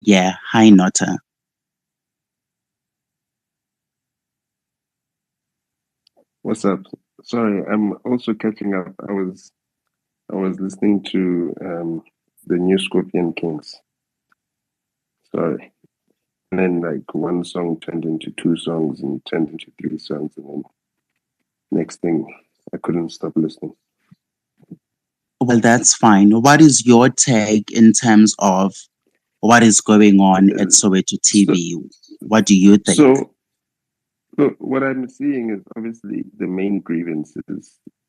Yeah, hi Nota. What's up? Sorry, I'm also catching up. I was listening to the new Scorpion Kings. Sorry. And then like one song turned into two songs and turned into three songs, and then next thing I couldn't stop listening. Well, that's fine. What is your take in terms of what is going on at Uh, Soweto so TV? What do you think? so look, what I'm seeing is obviously the main grievance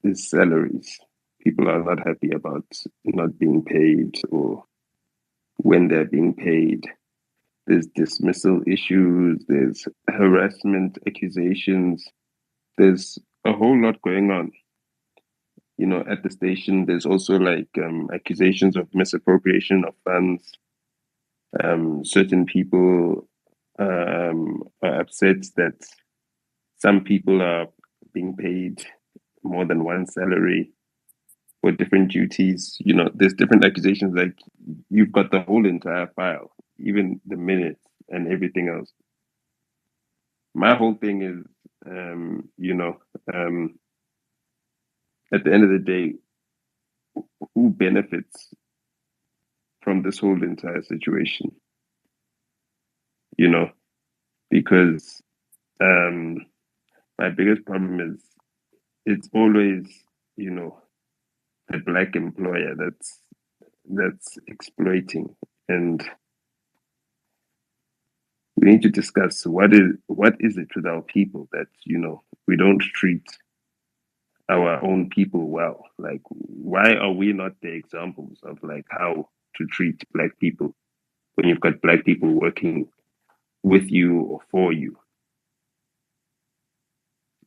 is salaries. People are not happy about not being paid or when they're being paid. There's dismissal issues, there's harassment accusations, there's a whole lot going on. At the station, there's also like accusations of misappropriation of funds. Certain people are upset that some people are being paid more than one salary for different duties. There's different accusations, like you've got the whole entire file, even the minutes and everything else. My whole thing is, um, at the end of the day, who benefits from this whole entire situation? You know, because um, my biggest problem is it's always, you know, the black employer that's exploiting, and we need to discuss what is it with our people that we don't treat our own people well. Like, why are we not the examples of like how to treat black people when you've got black people working with you or for you?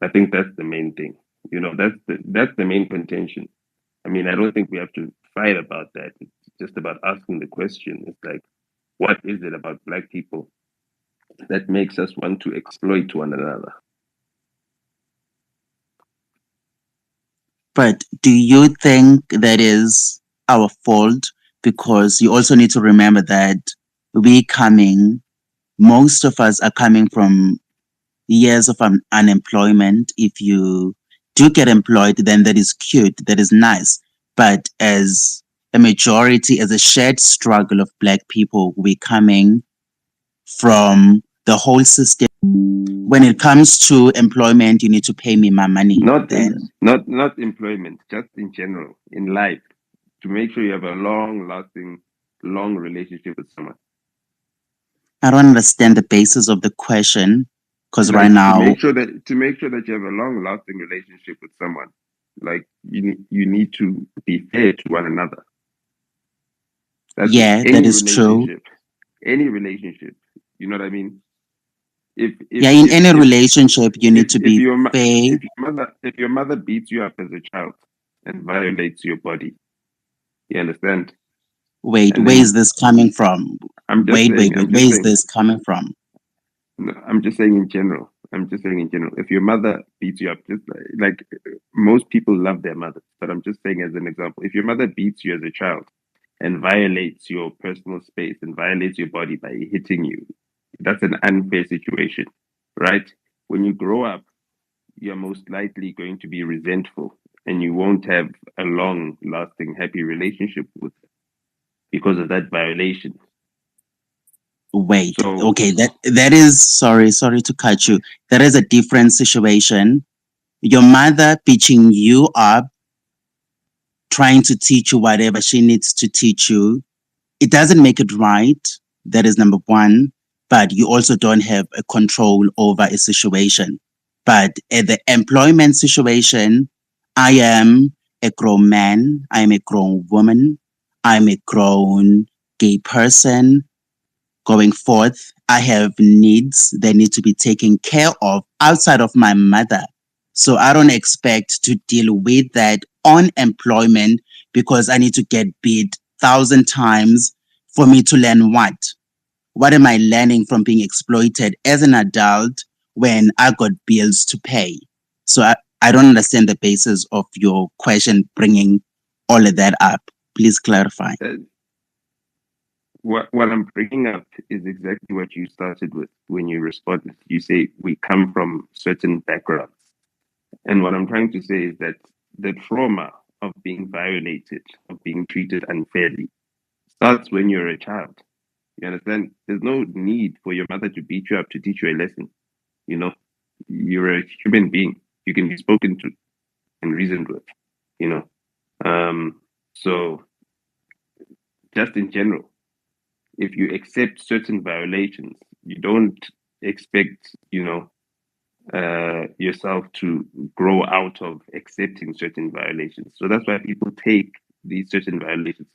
I think that's the main thing. That's the main contention. I mean, I don't think we have to fight about that. It's just about asking the question. It's like, what is it about black people that makes us want to exploit one another? But do you think that is our fault? Because you also need to remember that most of us are coming from years of unemployment. If you do get employed, then that is cute, that is nice. But as a majority, as a shared struggle of Black people, we're coming from the whole system. When it comes to employment, you need to pay me my money. Not in Then not employment, just in general, in life, to make sure you have a long lasting, long relationship with someone. I don't understand the basis of the question because right Like to now, make sure that you have a long lasting relationship with someone, like you need to be fair to one another. That's in yeah, that any is true. relationship. Any relationship. You know what I mean? If if Yeah, in if any if relationship, you need to if be your fair. if your mother beats you up as a child and violates your body, you understand? Wait, And where is then this coming from? I'm just Wait, saying, wait, wait. Where is this coming from? no, I'm just saying in general. I'm just saying in general. If your mother beats you up, just like most people love their mothers, but I'm just saying as an example, if your mother beats you as a child and violates your personal space and violates your body by hitting you, that's an unfair situation, right? When you grow up, you're most likely going to be resentful and you won't have a long lasting happy relationship with her because of that violation. Wait, So okay, that is sorry to cut you. That is a different situation. Your mother pitching you up, trying to teach you whatever she needs to teach you. It doesn't make it right. That is number one. But you also don't have a control over a situation. But at the employment situation, I am a grown man, I'm a grown woman, I'm a grown gay person. Going forth, I have needs that need to be taken care of outside of my mother. So I don't expect to deal with that on employment because I need to get beat 1,000 times for me to learn what? What am I learning from being exploited as an adult when I got bills to pay? So I don't understand the basis of your question bringing all of that up. Please clarify. uh, what I'm bringing up is exactly what you started with when you responded. You say we come from certain backgrounds. And what I'm trying to say is that the trauma of being violated, of being treated unfairly, starts when you're a child. You understand? There's no need for your mother to beat you up to teach you a lesson. You know, you're a human being. You can be spoken to and reasoned with, you know. So just in general, if you accept certain violations, you don't expect, yourself to grow out of accepting certain violations. So that's why people take these certain violations.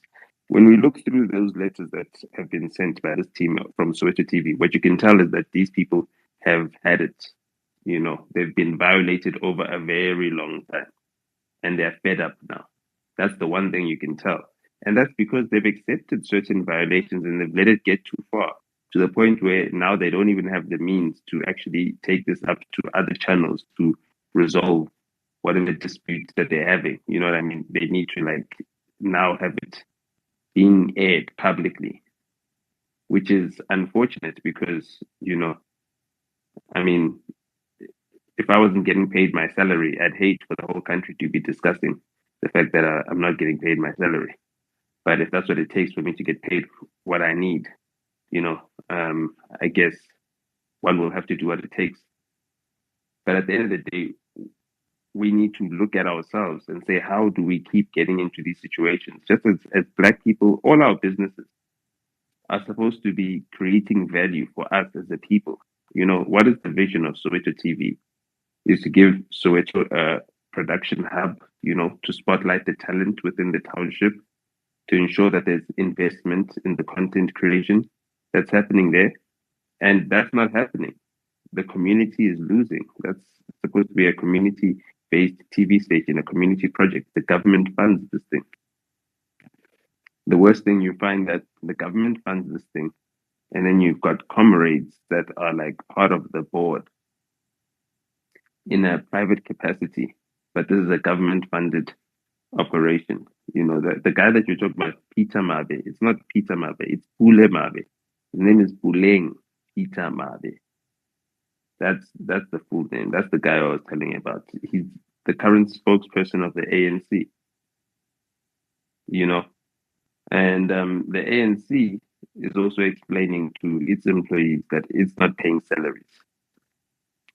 When we look through those letters that have been sent by this team from Soweto TV, what you can tell is that these people have had it. They've been violated over a very long time and they're fed up now. That's the one thing you can tell. And that's because they've accepted certain violations and they've let it get too far to the point where now they don't even have the means to actually take this up to other channels to resolve whatever disputes that they're having. You know what I mean? They need to now have it being aired publicly, which is unfortunate because, I mean, if I wasn't getting paid my salary, I'd hate for the whole country to be discussing the fact that I'm not getting paid my salary. But if that's what it takes for me to get paid what I need, I guess one will have to do what it takes. But at the end of the day, we need to look at ourselves and say, how do we keep getting into these situations? Just as Black people, all our businesses are supposed to be creating value for us as a people. What is the vision of Soweto TV? Is to give Soweto a production hub, to spotlight the talent within the township, to ensure that there's investment in the content creation that's happening there. And that's not happening. The community is losing. That's supposed to be a community-based TV station, a community project. The government funds this thing. The worst thing, you find that the government funds this thing, and then you've got comrades that are like part of the board in a private capacity, but this is a government-funded operation. The guy that you're talking about, Peter Mabe, it's not Peter Mabe, it's Pule Mabe. His name is Buleng Peter Mabe. That's the full name. That's the guy I was telling you about. He's the current spokesperson of the ANC. And the ANC is also explaining to its employees that it's not paying salaries,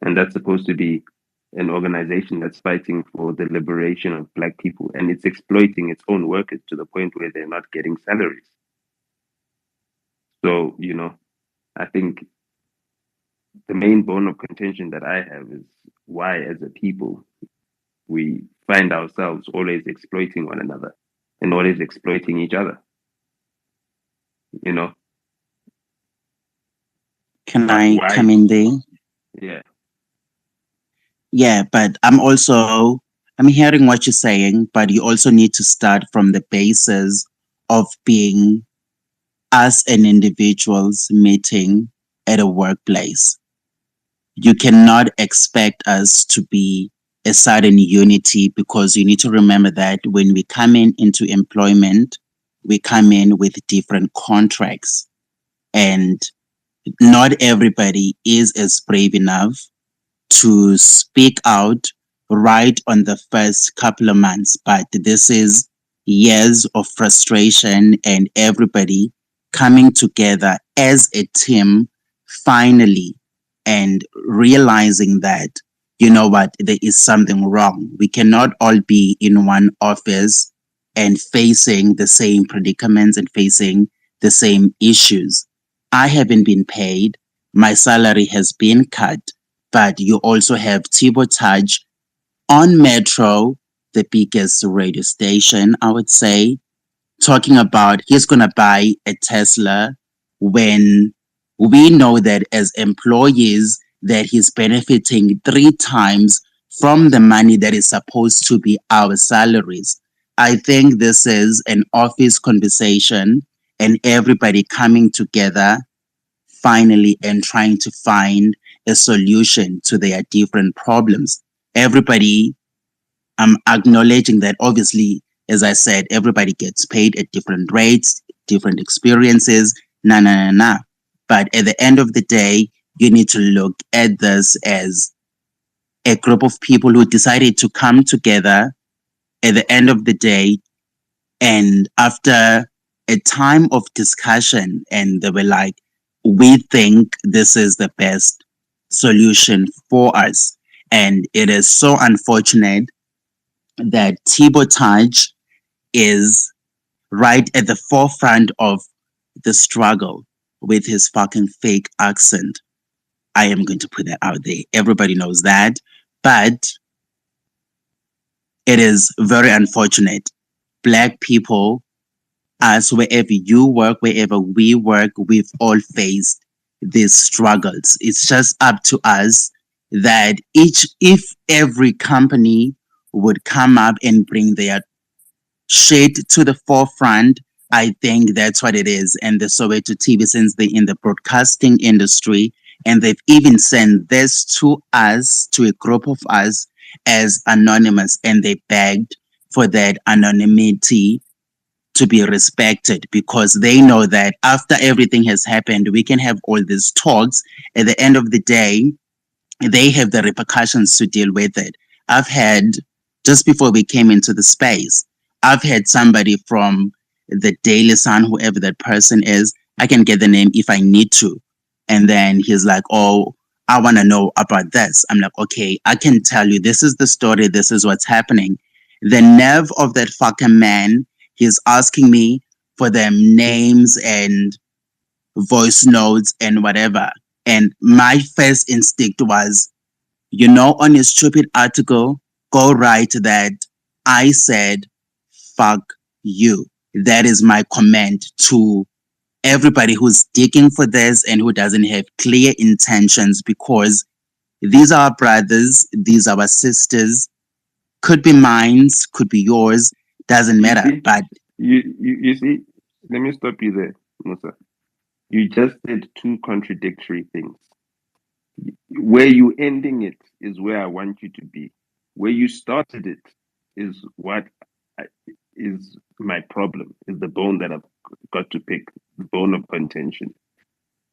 and that's supposed to be an organization that's fighting for the liberation of Black people, and it's exploiting its own workers to the point where they're not getting salaries. So, I think the main bone of contention that I have is why, as a people, we find ourselves always exploiting one another and always exploiting each other. Can I come in there? Yeah. Yeah, but I'm hearing what you're saying, but you also need to start from the basis of being us and individuals meeting at a workplace. You cannot expect us to be a sudden unity, because you need to remember that when we come into employment, we come in with different contracts, and not everybody is as brave enough to speak out right on the first couple of months. But this is years of frustration and everybody coming together as a team finally and realizing that, you know what, there is something wrong. We cannot all be in one office and facing the same predicaments and facing the same issues. I haven't been paid. My salary has been cut, but you also have Tibo Taj on Metro, the biggest radio station, I would say, talking about he's going to buy a Tesla when we know that as employees that he's benefiting 3 times from the money that is supposed to be our salaries. I think this is an office conversation and everybody coming together finally and trying to find a solution to their different problems. Everybody acknowledging that obviously, as I said, everybody gets paid at different rates. different experiences, nah. But at the end of the day, you need to look at this as a group of people who decided to come together at the end of the day, and after a time of discussion, and they were like, we think this is the best solution for us. And it is so unfortunate that Thibaut Taj is right at the forefront of the struggle with his fucking fake accent. I am going to put that out there. Everybody knows that. But it is very unfortunate. Black people, us, wherever you work, wherever we work, we've all faced these struggles. It's just up to us that if every company would come up and bring their shade to the forefront, I think that's what it is. And the Soweto TV, since they're in the broadcasting industry, and they've even sent this to us, to a group of us as anonymous, and they begged for that anonymity to be respected, because they know that after everything has happened, we can have all these talks. At the end of the day, they have the repercussions to deal with it. I've had, just before we came into the space, I've had somebody from the Daily Sun, whoever that person is, I can get the name if I need to. And then he's like, oh, I want to know about this. I'm like, okay, I can tell you, this is the story, this is what's happening. The nerve of that fucking man, he's asking me for them names and voice notes and whatever. And my first instinct was, on your stupid article, go write that I said, fuck you. That is my comment to everybody who's digging for this and who doesn't have clear intentions, because these are our brothers, these are our sisters, could be mine, could be yours, doesn't matter. But you see, let me stop you there, Musa. You just said two contradictory things. Where you ending it is where I want you to be. Where you started it is what is my problem, is the bone that I've got to pick, the bone of contention.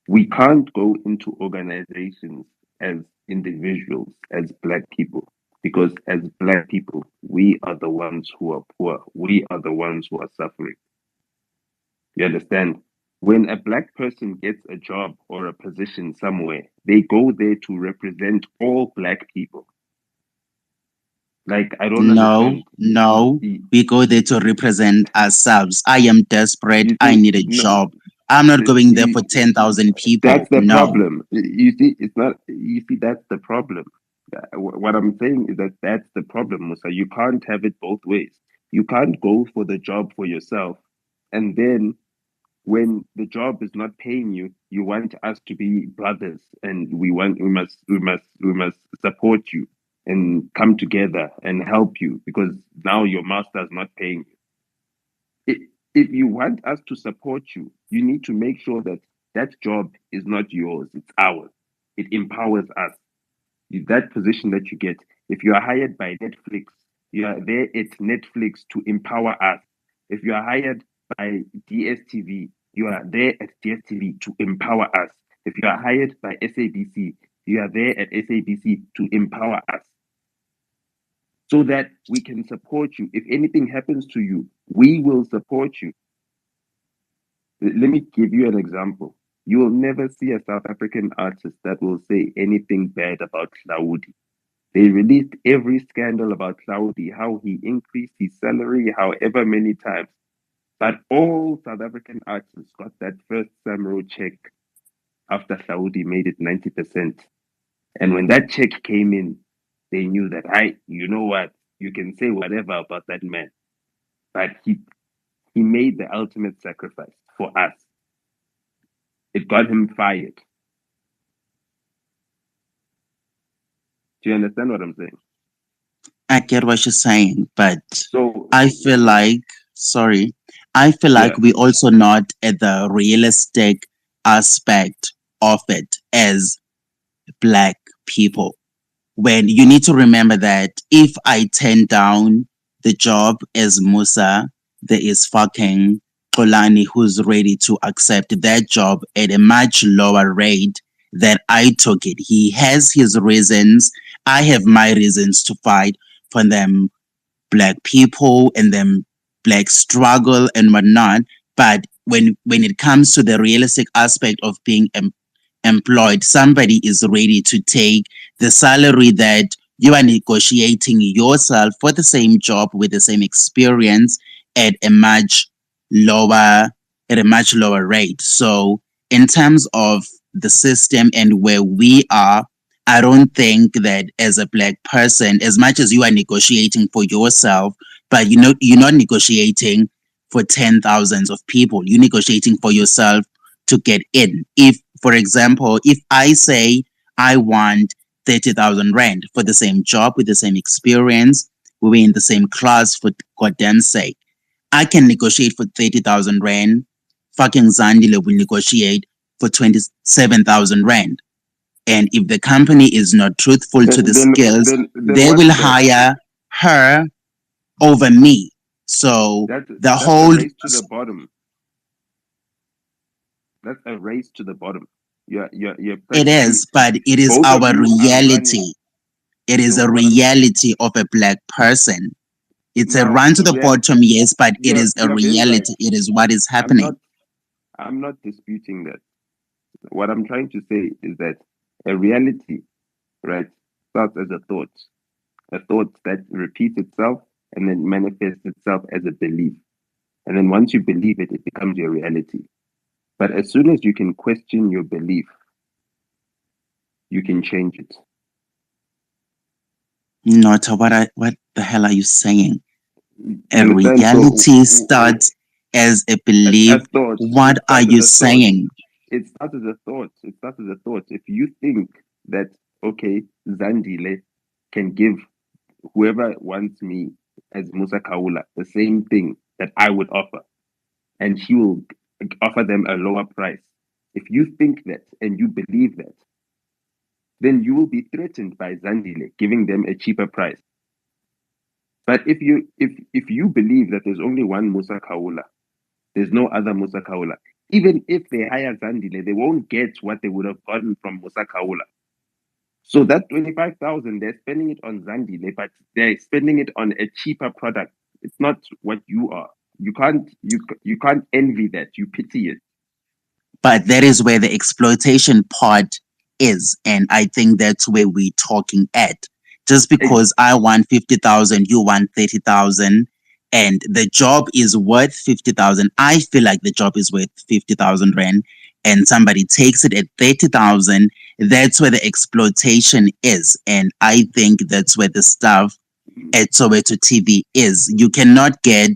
We can't go into organizations as individuals, as Black people, because as Black people, we are the ones who are poor. We are the ones who are suffering. You understand? When a Black person gets a job or a position somewhere, they go there to represent all Black people. Like, I don't understand. No, we go there to represent ourselves. I am desperate. I need a job. I'm not going there for 10,000 people. That's the problem. You see, it's not. You see, that's the problem. What I'm saying is that that's the problem, Musa. You can't have it both ways. You can't go for the job for yourself, and then when the job is not paying you, you want us to be brothers, and we must support you and come together and help you because now your master is not paying you. If you want us to support you, you need to make sure that that job is not yours, it's ours. It empowers us. That position that you get, if you are hired by Netflix, you are there at Netflix to empower us. If you are hired by DSTV, you are there at DSTV to empower us. If you are hired by SABC, you are there at SABC to empower us, so that we can support you. If anything happens to you, we will support you. Let me give you an example. You will never see a South African artist that will say anything bad about Claudi. They released every scandal about Claudi, how he increased his salary however many times. But all South African artists got that first SAMRO check after Claudi made it 90%. And when that check came in, they knew that, you know what, you can say whatever about that man, but he made the ultimate sacrifice for us. It got him fired. Do you understand what I'm saying? I get what you're saying, but I feel like we also not at the realistic aspect of it as Black people. When you need to remember that if I turn down the job as Musa, there is fucking Xolani who's ready to accept that job at a much lower rate than I took it. He has his reasons. I have my reasons to fight for them black people and them black struggle and whatnot. But when it comes to the realistic aspect of being employed, somebody is ready to take the salary that you are negotiating yourself for the same job with the same experience at a much lower rate. So in terms of the system and where we are, I don't think that as a black person, as much as you are negotiating for yourself, but you're not negotiating for 10,000s of people. You're negotiating for yourself to get in. If, for example, if I say I want 30,000 rand for the same job with the same experience, we were in the same class, for goddamn sake, I can negotiate for 30,000 rand. Fucking Zandile will negotiate for 27,000 rand. And if the company is not truthful to the skills, they will hire her over me. So that's a race to the bottom. That's a race to the bottom. It is, but it is our reality. It is a reality of a black person. It's a run to the bottom, yes, but it is a reality. It is what is happening. I'm not disputing that. What I'm trying to say is that a reality, right, starts as a thought that repeats itself and then manifests itself as a belief. And then once you believe it, it becomes your reality. But as soon as you can question your belief, you can change it. Nota, what the hell are you saying? A reality starts as a belief. What are you saying? It starts as a thought. If you think that, okay, Zandile can give whoever wants me as Musa Khawula the same thing that I would offer, and he will offer them a lower price. If you think that and you believe that, then you will be threatened by Zandile giving them a cheaper price. But if you believe that there's only one Musa Khawula, there's no other Musa Khawula. Even if they hire Zandile, they won't get what they would have gotten from Musa Khawula. So that 25,000, they're spending it on Zandile, but they're spending it on a cheaper product. It's not what you are. You can't envy that. You pity it. But that is where the exploitation part is, and I think that's where we're talking at. Just because I want 50,000, you want 30,000, and the job is worth 50,000. I feel like the job is worth 50,000 rand, and somebody takes it at 30,000. That's where the exploitation is, and I think that's where the stuff at Soweto TV is. You cannot get,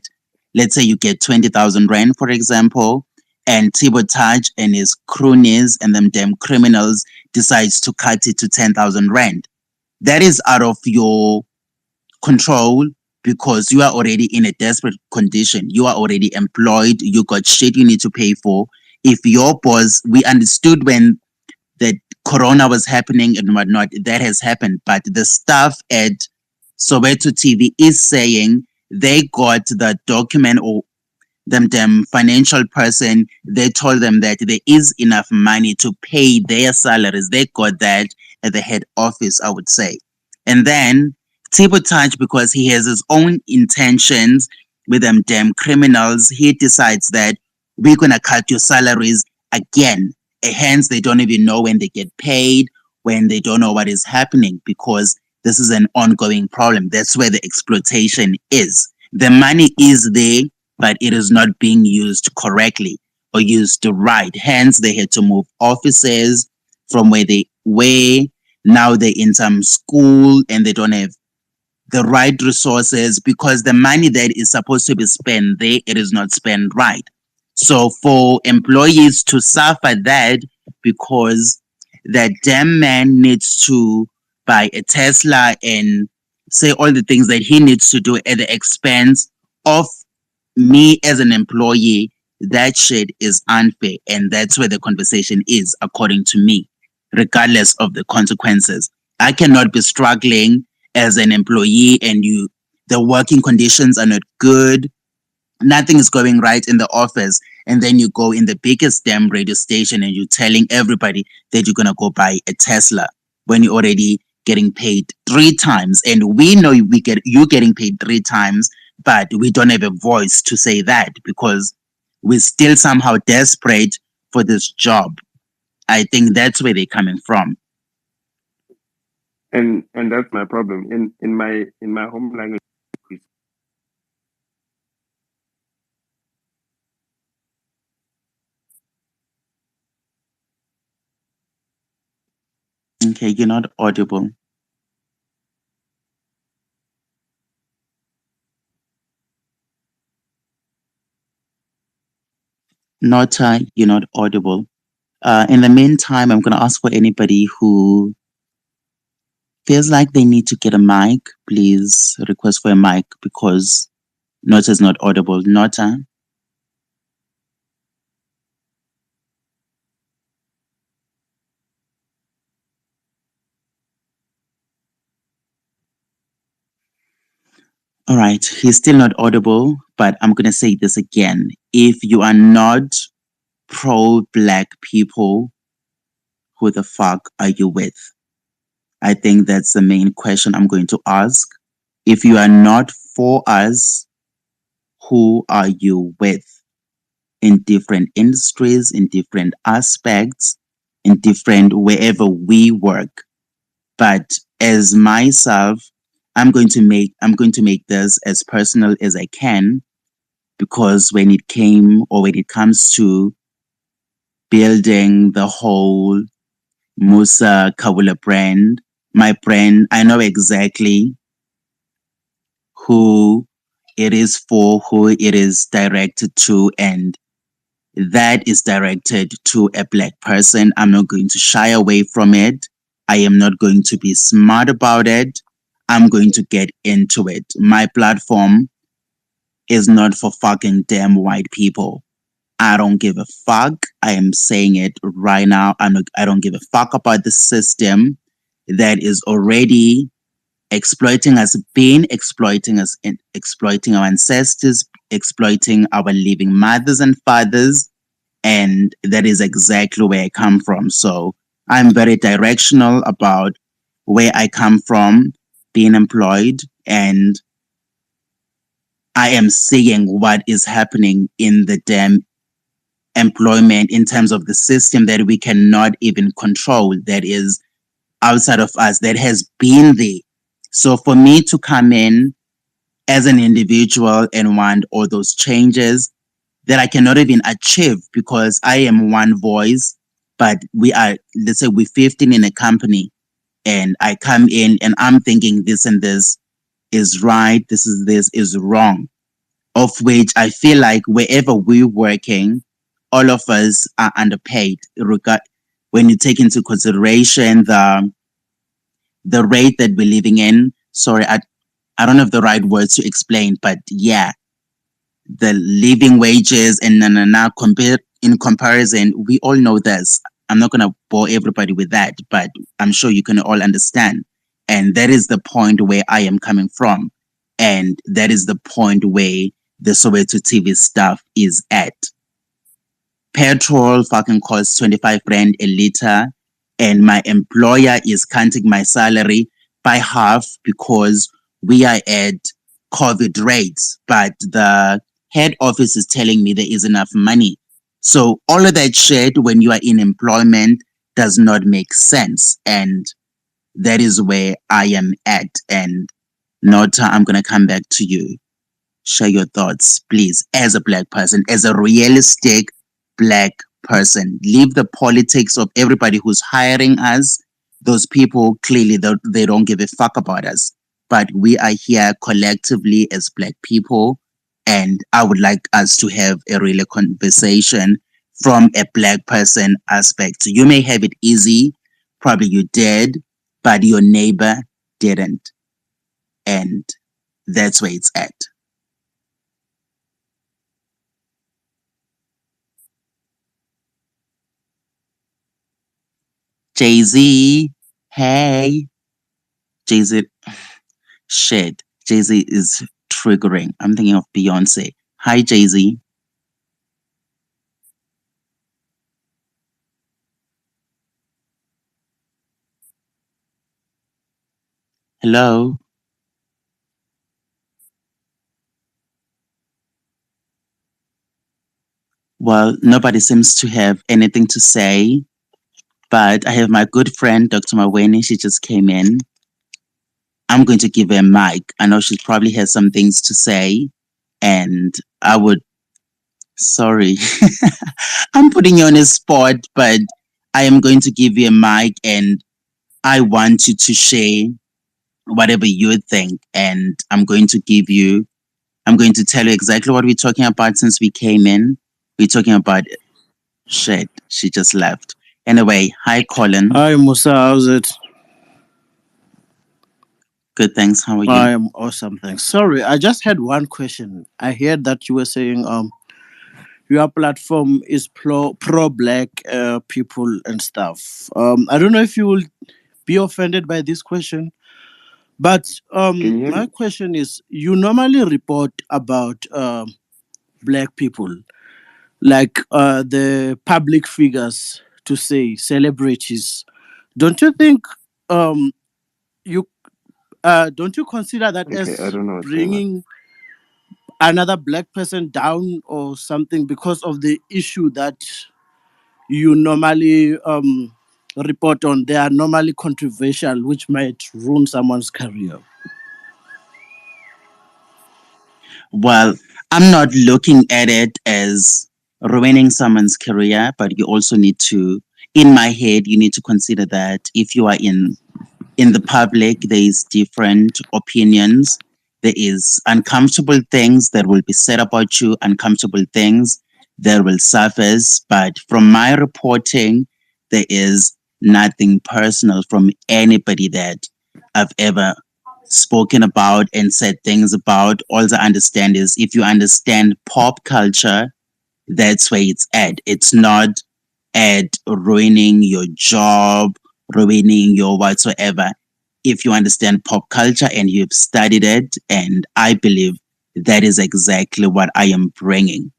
let's say, you get 20,000 rand, for example, and Tibotage and his cronies and them damn criminals decides to cut it to 10,000 rand. That is out of your control because you are already in a desperate condition. You are already employed. You got shit you need to pay for. If your boss, we understood when the corona was happening and whatnot, that has happened. But the staff at Soweto TV is saying they got the document or them financial person, they told them that there is enough money to pay their salaries. They got that at the head office, I would say. And then Tibotage, because he has his own intentions with them damn criminals, he decides that we're gonna cut your salaries again. Hence, they don't even know when they get paid, when they don't know what is happening, because this is an ongoing problem. That's where the exploitation is. The money is there, but it is not being used correctly or used right. Hence, they had to move offices from where they were. Now they're in some school and they don't have the right resources because the money that is supposed to be spent there, it is not spent right. So for employees to suffer that because that damn man needs to buy a Tesla and say all the things that he needs to do at the expense of me as an employee, that shit is unfair. And that's where the conversation is, according to me, regardless of the consequences. I cannot be struggling as an employee and the working conditions are not good nothing is going right in the office, and then you go in the biggest damn radio station and you're telling everybody that you're gonna go buy a Tesla when you're already getting paid 3 times, and we know you're getting paid 3 times, but we don't have a voice to say that because we're still somehow desperate for this job. I think that's where they're coming from. And that's my problem. In my home language, Okay, you're not audible. Nota, you're not audible. In the meantime, I'm going to ask for anybody who feels like they need to get a mic, please request for a mic because Nota is not audible. Nota. All right, he's still not audible, but I'm going to say this again. If you are not pro-Black people, who the fuck are you with? I think that's the main question I'm going to ask. If you are not for us, who are you with? In different industries, in different aspects, in different wherever we work. But as myself, I'm going to make this as personal as I can, because when it comes to building the whole Musa Khawula brand, my brand, I know exactly who it is for, who it is directed to, and that is directed to a Black person. I'm not going to shy away from it. I am not going to be smart about it. I'm going to get into it. My platform is not for fucking damn white people. I don't give a fuck. I am saying it right now. I don't give a fuck about the system that is already exploiting us, been exploiting us, and exploiting our ancestors, exploiting our living mothers and fathers. And that is exactly where I come from. So I'm very directional about where I come from, being employed, and I am seeing what is happening in the damn employment in terms of the system that we cannot even control, that is outside of us, that has been there. So for me to come in as an individual and want all those changes that I cannot even achieve because I am one voice, but we are, let's say we're 15 in a company, and I come in and I'm thinking this and this is right, this is wrong, of which I feel like wherever we're working, all of us are underpaid. When you take into consideration the rate that we're living in. Sorry, I don't have the right words to explain, but yeah, the living wages and in comparison, we all know this. I'm not gonna bore everybody with that, but I'm sure you can all understand. And that is the point where I am coming from. And that is the point where the Soweto TV stuff is at. Petrol fucking costs 25 rand a liter, and my employer is cutting my salary by half because we are at COVID rates, but the head office is telling me there is enough money. So all of that shit when you are in employment does not make sense. And that is where I am at. And Nota, I'm gonna come back to you. Share your thoughts, please, as a Black person, as a realistic Black person. Leave the politics of everybody who's hiring us. Those people clearly they don't give a fuck about us. But we are here collectively as Black people, and I would like us to have a real conversation from a Black person aspect. So you may have it easy, probably you did, but your neighbor didn't. And that's where it's at. Jay-Z, hey. Jay-Z, shit. Jay-Z is triggering. I'm thinking of Beyonce. Hi, Jay-Z. Hello. Well, nobody seems to have anything to say, but I have my good friend, Dr. Maweni. She just came in. I'm going to give her a mic. I know she probably has some things to say, and I would, sorry, I'm putting you on a spot, but I am going to give you a mic and I want you to share whatever you think. And I'm going to tell you exactly what we're talking about since we came in. We're talking about shit. She just left. Anyway, hi, Colin. Hi Musa, how's it? Good, thanks. How are I you? am awesome, thanks. Sorry, I just had one question. I heard that you were saying your platform is pro black people and stuff. I don't know if you will be offended by this question, but Can you hear my me? question is: you normally report about black people, like the public figures, to say celebrities. Don't you think you don't you consider that Okay, I as don't know what's going on. bringing another black person down or something because of the issue that you normally report on? They are normally controversial, which might ruin someone's career. Well, I'm not looking at it as ruining someone's career, but you also need to, in my head, you need to consider that if you are in the public, there is different opinions. There is uncomfortable things that will be said about you, uncomfortable things that will surface. But from my reporting, there is nothing personal from anybody that I've ever spoken about and said things about. All I understand is if you understand pop culture, that's where it's at. It's not at ruining your job, ruining your whatsoever. If you understand pop culture and you've studied it, and I believe that is exactly what I am bringing,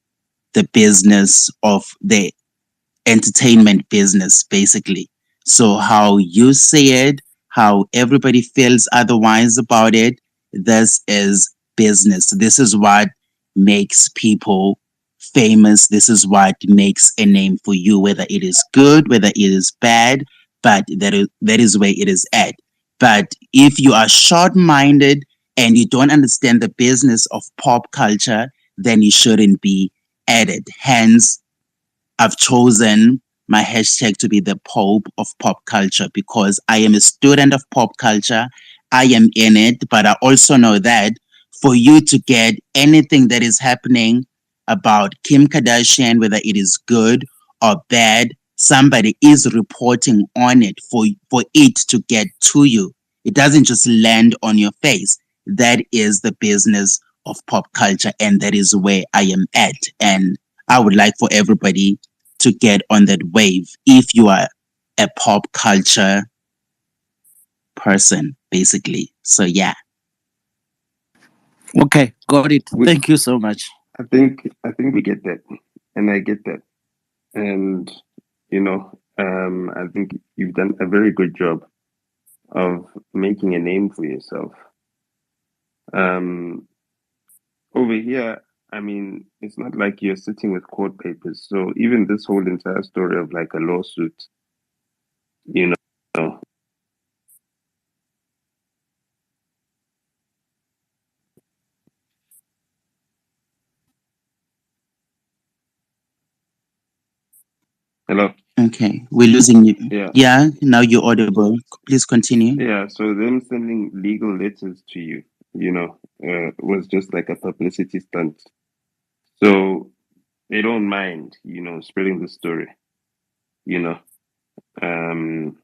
the business of the entertainment business, basically. So, how you see it, how everybody feels otherwise about it, this is business. This is what makes people famous. This is what makes a name for you, whether it is good, whether it is bad, but that is where it is at. But if you are short minded and you don't understand the business of pop culture, then you shouldn't be at it. Hence, I've chosen my hashtag to be the Pope of pop culture because I am a student of pop culture. I am in it, but I also know that for you to get anything that is happening about Kim Kardashian, whether it is good or bad, somebody is reporting on it for it to get to you. It doesn't just land on your face. That is the business of pop culture, and that is where I am at. And I would like for everybody to get on that wave if you are a pop culture person, basically. So, yeah. Okay, got it. We, Thank you so much. I think we get that, and I get that, and I think you've done a very good job of making a name for yourself. Um, Over here, I mean, it's not like you're sitting with court papers. So even this whole entire story of like a lawsuit, you know, hello, Okay. We're losing you. yeah, Yeah. Now you're audible. Please continue. yeah. So them sending legal letters to you, was just like a publicity stunt. So they don't mind, spreading the story, you know. Um,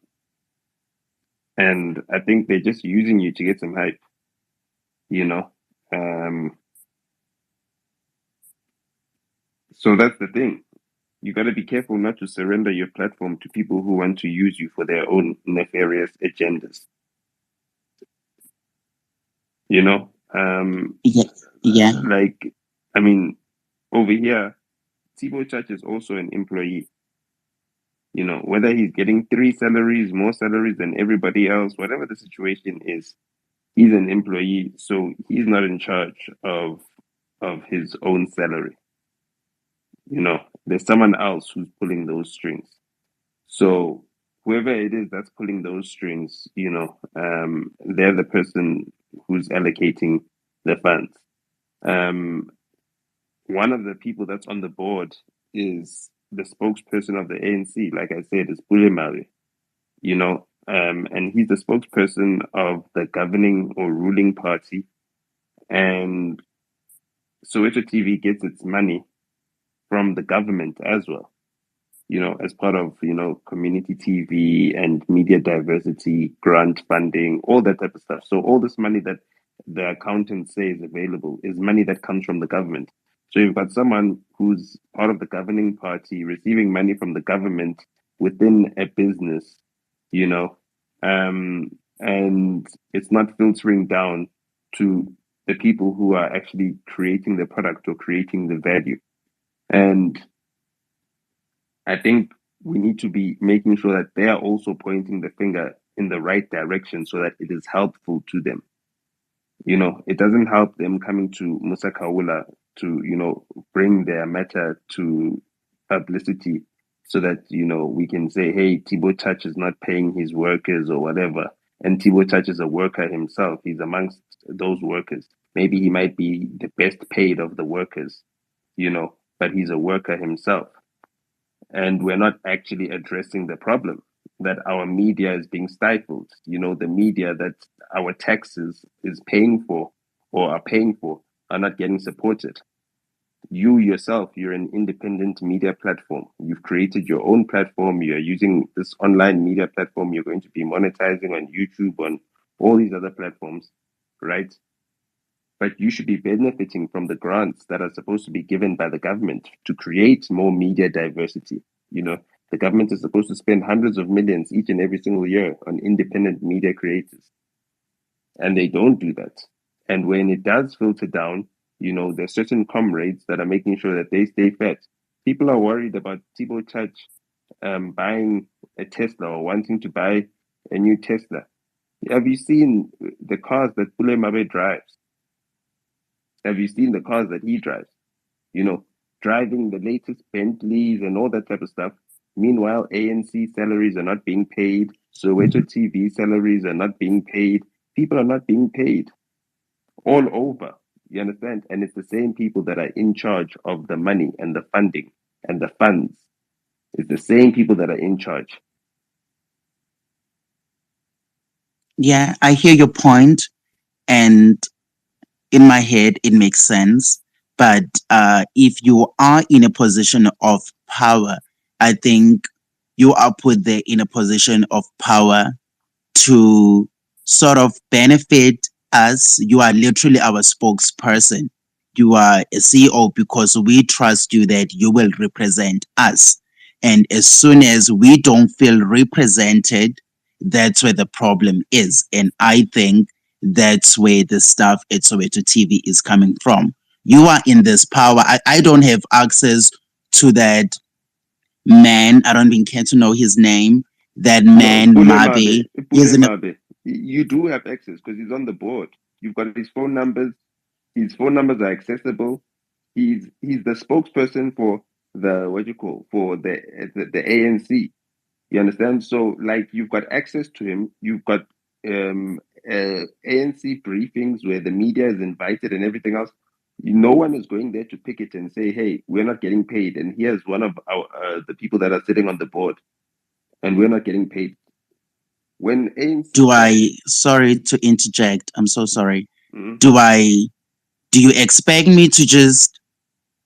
and I think they're just using you to get some hype, you know. Um, so that's the thing. You got to be careful not to surrender your platform to people who want to use you for their own nefarious agendas. You know, Yeah. Yeah. like, I mean, Over here, Tibo Church is also an employee. You know, whether he's getting 3 salaries, more salaries than everybody else, whatever the situation is, he's an employee, so he's not in charge of his own salary. You know, there's someone else who's pulling those strings. So whoever it is that's pulling those strings, you know, they're the person who's allocating the funds. One of the people that's on the board is the spokesperson of the ANC. Like I said, is Bulemari, you know, and he's the spokesperson of the governing or ruling party. And Soweto TV gets its money from the government as well, you know, as part of, you know, community TV and media diversity, grant funding, all that type of stuff. So all this money that the accountants say is available is money that comes from the government. So you've got someone who's part of the governing party receiving money from the government within a business, you know, and it's not filtering down to the people who are actually creating the product or creating the value. And I think we need to be making sure that they are also pointing the finger in the right direction so that it is helpful to them. You know, it doesn't help them coming to Musa Khawula to, you know, bring their matter to publicity so that, you know, we can say, hey, Tibo Church is not paying his workers or whatever. And Tibo Church is a worker himself. He's amongst those workers. Maybe he might be the best paid of the workers, you know, but he's a worker himself. And we're not actually addressing the problem that our media is being stifled. You know, the media that our taxes is paying for or are paying for are not getting supported. You yourself, you're an independent media platform. You've created your own platform. You're using this online media platform. You're going to be monetizing on YouTube, on all these other platforms, right? But you should be benefiting from the grants that are supposed to be given by the government to create more media diversity. You know, the government is supposed to spend hundreds of millions each and every single year on independent media creators. And they don't do that. And when it does filter down, you know, there's certain comrades that are making sure that they stay fed. People are worried about Tibo Church buying a Tesla or wanting to buy a new Tesla. Have you seen the cars that Pule Mabe drives? Have you seen the cars that he drives? You know, driving the latest Bentleys and all that type of stuff. Meanwhile, ANC salaries are not being paid. Soweto TV salaries are not being paid. People are not being paid all over. You understand? And it's the same people that are in charge of the money and the funding and the funds. It's the same people that are in charge. Yeah, I hear your point, and in my head, it makes sense. But if you are in a position of power, I think you are put there in a position of power to sort of benefit us. You are literally our spokesperson. You are a CEO because we trust you that you will represent us. And as soon as we don't feel represented, that's where the problem is. And I think that's where the stuff at Soweto TV is coming from. You are in this power. I don't have access to that man. I don't even care to know his name. That man, Mabe, is in a. Mabe. You do have access because he's on the board. You've got his phone numbers. His phone numbers are accessible. He's the spokesperson for the for the ANC. You understand? So like you've got access to him. You've got ANC briefings where the media is invited and everything else. No one is going there to pick it and say, "Hey, we're not getting paid." And here's one of our the people that are sitting on the board, and we're not getting paid. When ANC Sorry to interject. I'm so sorry. Mhm. Do you expect me to just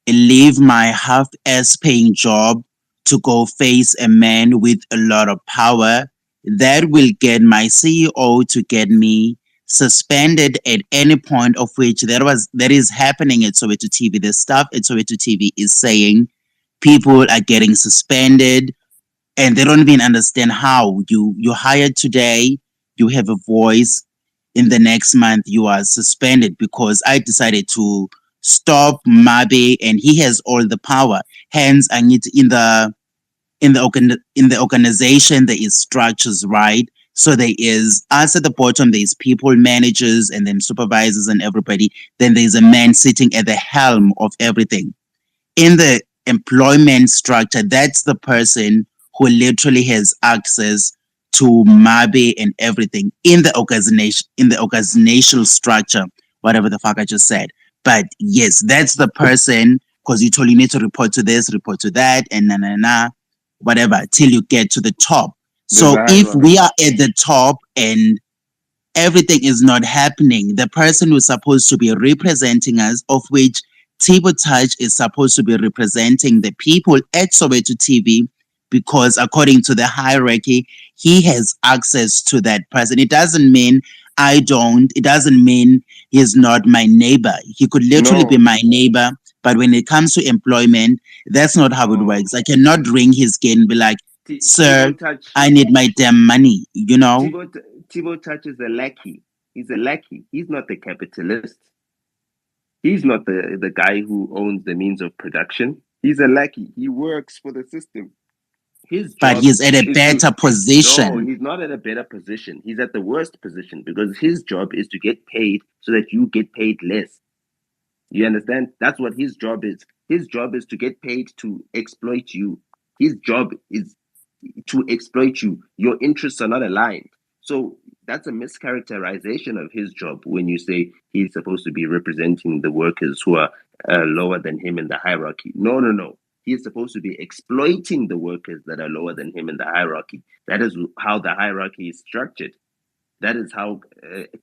leave my half-ass paying job to go face a man with a lot of power that will get my CEO to get me suspended at any point of which that is happening at Soweto TV? The staff at Soweto TV is saying people are getting suspended and they don't even understand how. You hired today, you have a voice, in the next month you are suspended because I decided to stop Mabe, and he has all the power. Hence, I need in the organization there is structures, right? So there is us at the bottom, there's people, managers, and then supervisors and everybody. Then there's a man sitting at the helm of everything. In the employment structure, that's the person who literally has access to Mabe and everything in the organizational structure, whatever the fuck I just said. But yes, that's the person, because you told you need to report to this, report to that, and whatever, till you get to the top. There's So a if we hierarchy. are at the top and everything is not happening, the person who's supposed to be representing us, of which Tibo Touch is supposed to be representing the people at Soweto TV, because according to the hierarchy, he has access to that person. It doesn't mean I don't, it doesn't mean he's not my neighbor. He could literally be No, my neighbor, but when it comes to employment, that's not how it no. works. I cannot ring his gate and be like, sir, Tibo Touch. I need my damn money, you know? Tibo Touch is a lackey. He's a lackey. He's not the capitalist. He's not the guy who owns the means of production. He's a lackey. He works for the system. His But job he's at a is to better no, position. he's not at a better position. He's at the worst position because his job is to get paid so that you get paid less. You understand? That's what his job is. His job is to get paid to exploit you. His job is to exploit you. Your interests are not aligned. So that's a mischaracterization of his job when you say he's supposed to be representing the workers who are lower than him in the hierarchy. No, no, no. He is supposed to be exploiting the workers that are lower than him in the hierarchy. That is how the hierarchy is structured. That is how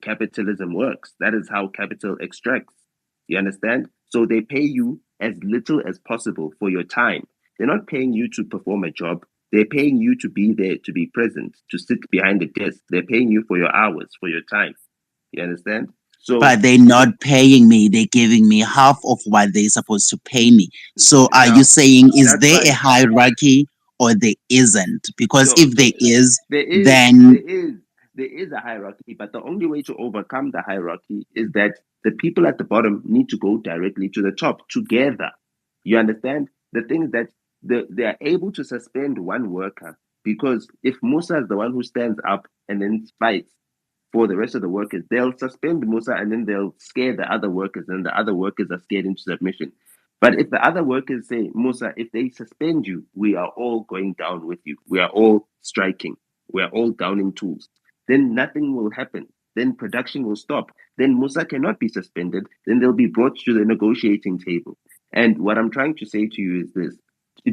capitalism works. That is how capital extracts. You understand? So they pay you as little as possible for your time. They're not paying you to perform a job. They're paying you to be there, to be present, to sit behind a desk. They're paying you for your hours, for your time. You understand? So But they're not paying me. They're giving me half of what they're supposed to pay me. So are you now saying, is that's there a fine. hierarchy or there isn't? Because So if there is, there is then there is there is a hierarchy, but the only way to overcome the hierarchy is that the people at the bottom need to go directly to the top together. You understand? The thing is that they are able to suspend one worker because if Musa is the one who stands up and then fights for the rest of the workers, they'll suspend Musa and then they'll scare the other workers, and the other workers are scared into submission. But if the other workers say, Musa, if they suspend you, we are all going down with you. We are all striking. We are all downing tools. Then nothing will happen. Then production will stop. Then Musa cannot be suspended. Then they'll be brought to the negotiating table. And what I'm trying to say to you is this: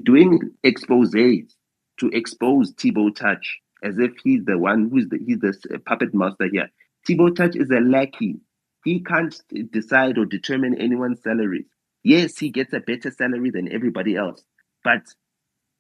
doing exposés to expose Thibaut Touch as if he's the one he's the puppet master here. Thibaut Touch is a lackey. He can't decide or determine anyone's salary. Yes, he gets a better salary than everybody else, but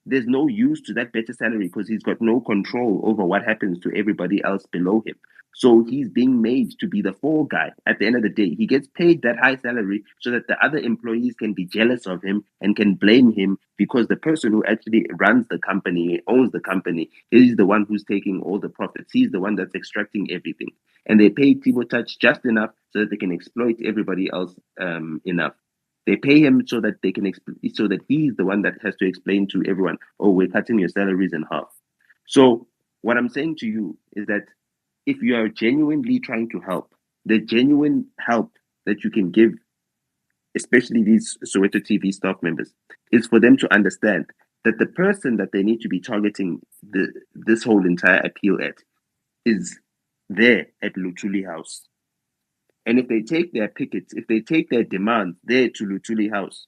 there's no use to that better salary because he's got no control over what happens to everybody else below him. So he's being made to be the fall guy at the end of the day. He gets paid that high salary so that the other employees can be jealous of him and can blame him because the person who actually runs the company, owns the company, is the one who's taking all the profits. He's the one that's extracting everything. And they pay Tibo Touch just enough so that they can exploit everybody else enough. They pay him so that they can so that he's the one that has to explain to everyone, oh, we're cutting your salaries in half. So what I'm saying to you is that if you are genuinely trying to help, the genuine help that you can give, especially these Soweto TV staff members, is for them to understand that the person that they need to be targeting this whole entire appeal at is there at Lutuli House. And if they take their pickets, if they take their demands there to Lutuli House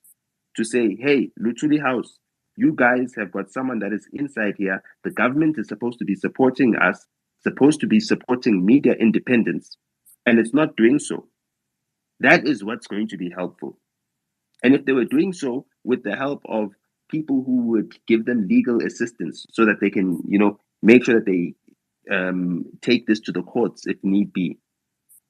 to say, hey, Lutuli House, you guys have got someone that is inside here. The government is supposed to be supporting us, supposed to be supporting media independence, and it's not doing so. That is what's going to be helpful. And if they were doing so with the help of people who would give them legal assistance so that they can, make sure that they take this to the courts if need be,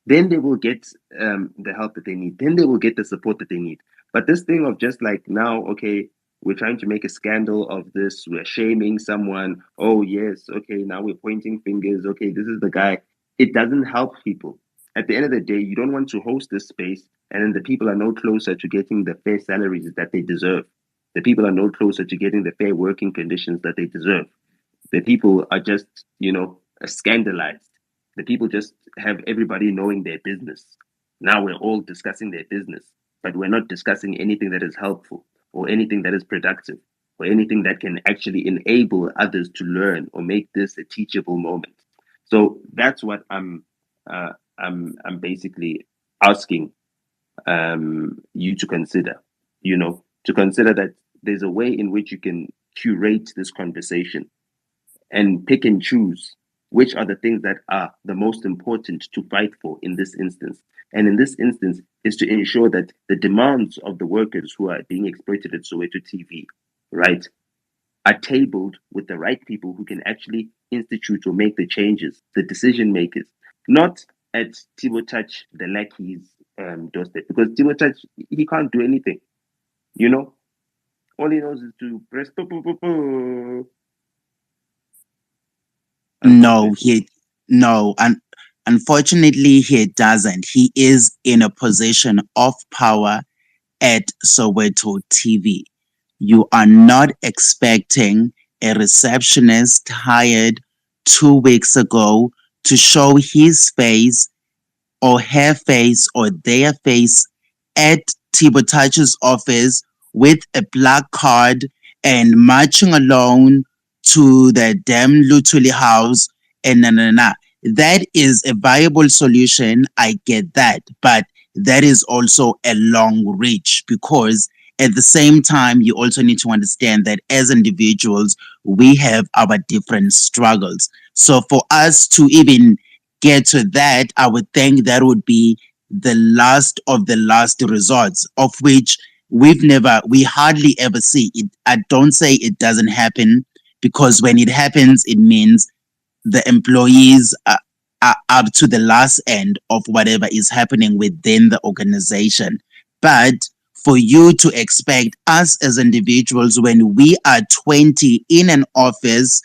then they will get the help that they need. Then they will get the support that they need. But this thing of just like now, okay, we're trying to make a scandal of this, we're shaming someone. Oh, yes, okay, now we're pointing fingers. Okay, this is the guy. It doesn't help people. At the end of the day, you don't want to host this space and then the people are no closer to getting the fair salaries that they deserve. The people are no closer to getting the fair working conditions that they deserve. The people are just, scandalized. The people just have everybody knowing their business. Now we're all discussing their business, but we're not discussing anything that is helpful or anything that is productive or anything that can actually enable others to learn or make this a teachable moment. So that's what I'm basically asking you to consider. To consider that there's a way in which you can curate this conversation and pick and choose which are the things that are the most important to fight for in this instance. And in this instance, is to ensure that the demands of the workers who are being exploited at Soweto TV, right, are tabled with the right people who can actually institute or make the changes, the decision makers, not at Tibo Touch, the lackey's doorstep, because Tibo Touch, he can't do anything, you know? All he knows is to press. No, and unfortunately, he doesn't. He is in a position of power at Soweto TV. You are not expecting a receptionist hired 2 weeks ago to show his face or her face or their face at Tibotachi's office with a black card and marching along to the damn Lutuli house and na. That is a viable solution. I get that. But that is also a long reach because at the same time, you also need to understand that as individuals, we have our different struggles. So for us to even get to that, I would think that would be the last of the last resorts, of which we hardly ever see it. I don't say it doesn't happen because when it happens, it means the employees are up to the last end of whatever is happening within the organization. But for you to expect us as individuals, when we are 20 in an office,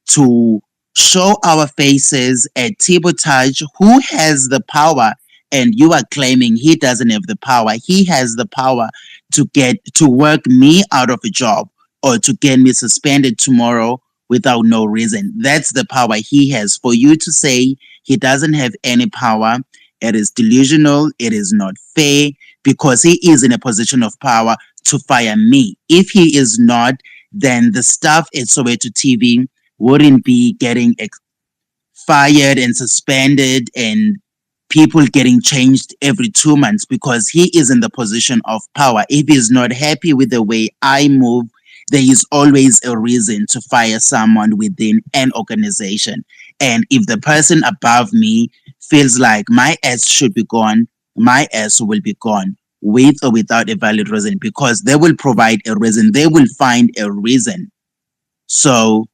to show our faces at Tibotage, who has the power, and you are claiming he doesn't have the power. He has the power to work me out of a job or to get me suspended tomorrow without no reason. That's the power he has. For you to say he doesn't have any power, it is delusional, it is not fair, because he is in a position of power to fire me. If he is not, then the staff at Soweto TV wouldn't be getting fired and suspended and people getting changed every 2 months because he is in the position of power. If he's not happy with the way I move, there is always a reason to fire someone within an organization. And if the person above me feels like my ass should be gone, my ass will be gone with or without a valid reason because they will provide a reason. They will find a reason. So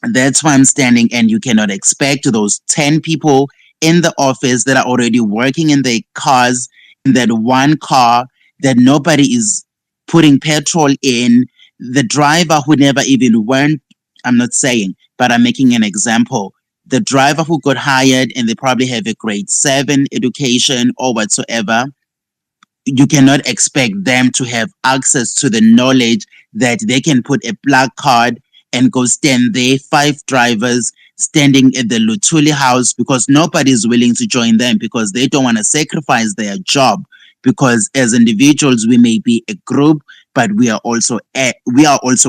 that's why I'm standing, and you cannot expect those 10 people in the office that are already working in their cars, in that one car that nobody is putting petrol in, the driver who never even went. I'm not saying, but I'm making an example. The driver who got hired and they probably have a grade 7 education or whatsoever, you cannot expect them to have access to the knowledge that they can put a black card and go stand there, 5 drivers standing at the Lutuli house because nobody is willing to join them because they don't want to sacrifice their job. Because as individuals, we may be a group, but we are also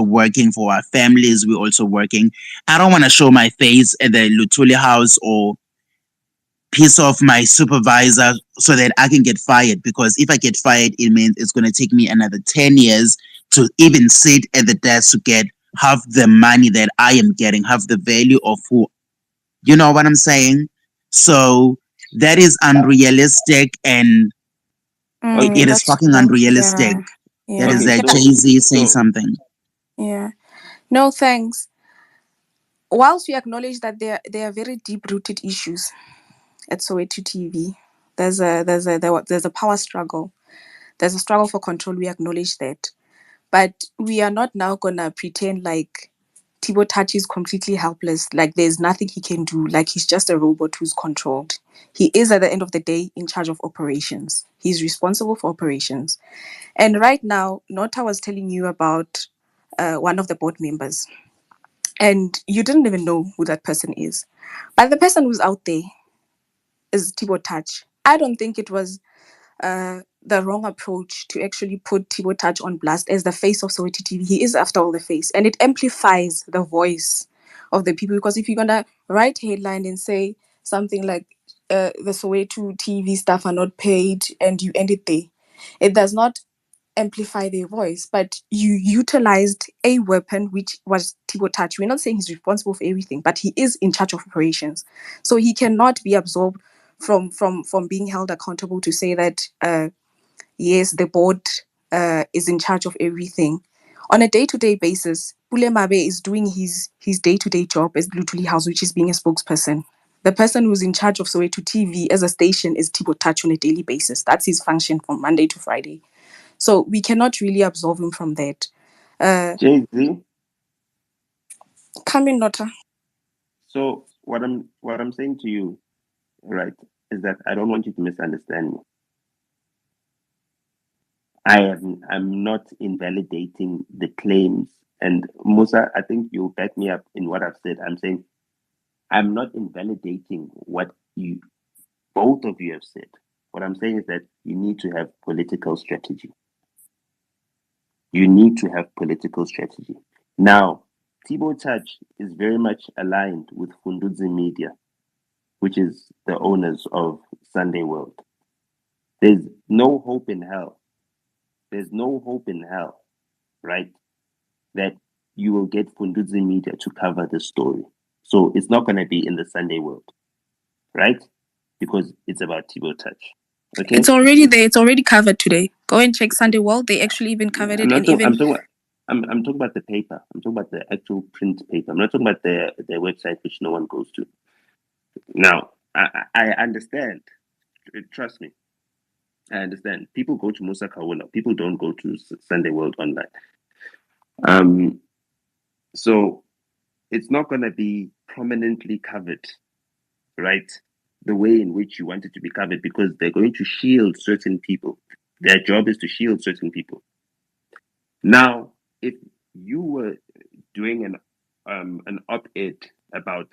working for our families. We're also working. I don't want to show my face at the Lutuli house or piss off my supervisor so that I can get fired. Because if I get fired, it means it's going to take me another 10 years to even sit at the desk to get half the money that I am getting, half the value of who, you know what I'm saying? So that is unrealistic and it is That's fucking true. unrealistic. Yeah. That is Okay, that so Jay-Z saying so something. Yeah. No, thanks. Whilst we acknowledge that there are very deep rooted issues at Soweto TV, there's a power struggle. There's a struggle for control. We acknowledge that, but we are not now gonna pretend like Tibo Tachi is completely helpless. Like there's nothing he can do. Like he's just a robot who's controlled. He is, at the end of the day, in charge of operations. He's responsible for operations. And right now, Nota was telling you about one of the board members. And you didn't even know who that person is. But the person who's out there is Thibaut Touch. I don't think it was the wrong approach to actually put Thibaut Touch on blast as the face of Soweto TV. He is, after all, the face. And it amplifies the voice of the people. Because if you're going to write a headline and say something like the Soweto TV staff are not paid and you end it there, it does not amplify their voice, but you utilized a weapon which was Thibaut Touch. We're not saying he's responsible for everything, but he is in charge of operations, so he cannot be absolved from being held accountable to say that yes, the board is in charge of everything. On a day-to-day basis, Pule Mabe is doing his day-to-day job as Blue Tuli House, which is being a spokesperson. The person who's in charge of Soweto TV as a station is Thibaut Touch on a daily basis. That's his function from Monday to Friday. So we cannot really absolve him from that. Jay-Z. Come in, Nota. So what I'm saying to you, right, is that I don't want you to misunderstand me. I'm not invalidating the claims. And Musa, I think you'll back me up in what I've said. I'm saying I'm not invalidating what you both of you have said. What I'm saying is that you need to have political strategy. You need to have political strategy. Now, Thibaut Touch is very much aligned with Fundudzi Media, which is the owners of Sunday World. There's no hope in hell. There's no hope in hell, right, that you will get Fundudzi Media to cover the story. So it's not going to be in the Sunday World, right? Because it's about Thibaut Touch. Okay? It's already there. It's already covered today. Go and check Sunday World. They actually even covered it. I'm talking about the paper. I'm talking about the actual print paper. I'm not talking about their website, which no one goes to. Now, I understand. Trust me. I understand. People go to Musa Khawula. People don't go to Sunday World Online. So it's not going to be prominently covered, right? The way in which you want it to be covered, because they're going to shield certain people. Their job is to shield certain people. Now, if you were doing an op-ed about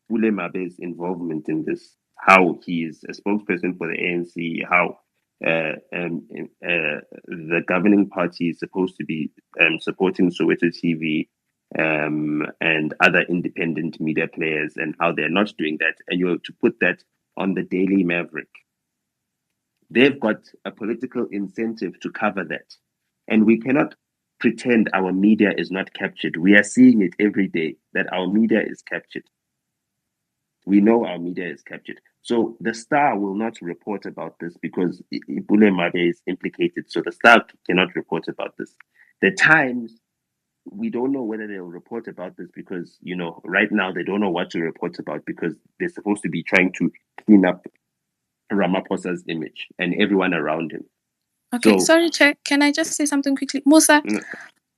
Pule Mabe's involvement in this, how he is a spokesperson for the ANC, how the governing party is supposed to be supporting Soweto TV and other independent media players, and how they're not doing that, and you're to put that on the Daily Maverick, they've got a political incentive to cover that. And we cannot pretend our media is not captured. We are seeing it every day that our media is captured. We know our media is captured. So the Star will not report about this because Pule Mabe is implicated. So the Star cannot report about this. The Times, we don't know whether they'll report about this because, right now they don't know what to report about because they're supposed to be trying to clean up Ramaphosa's image and everyone around him. Okay, sorry, Chair. Can I just say something quickly? Musa,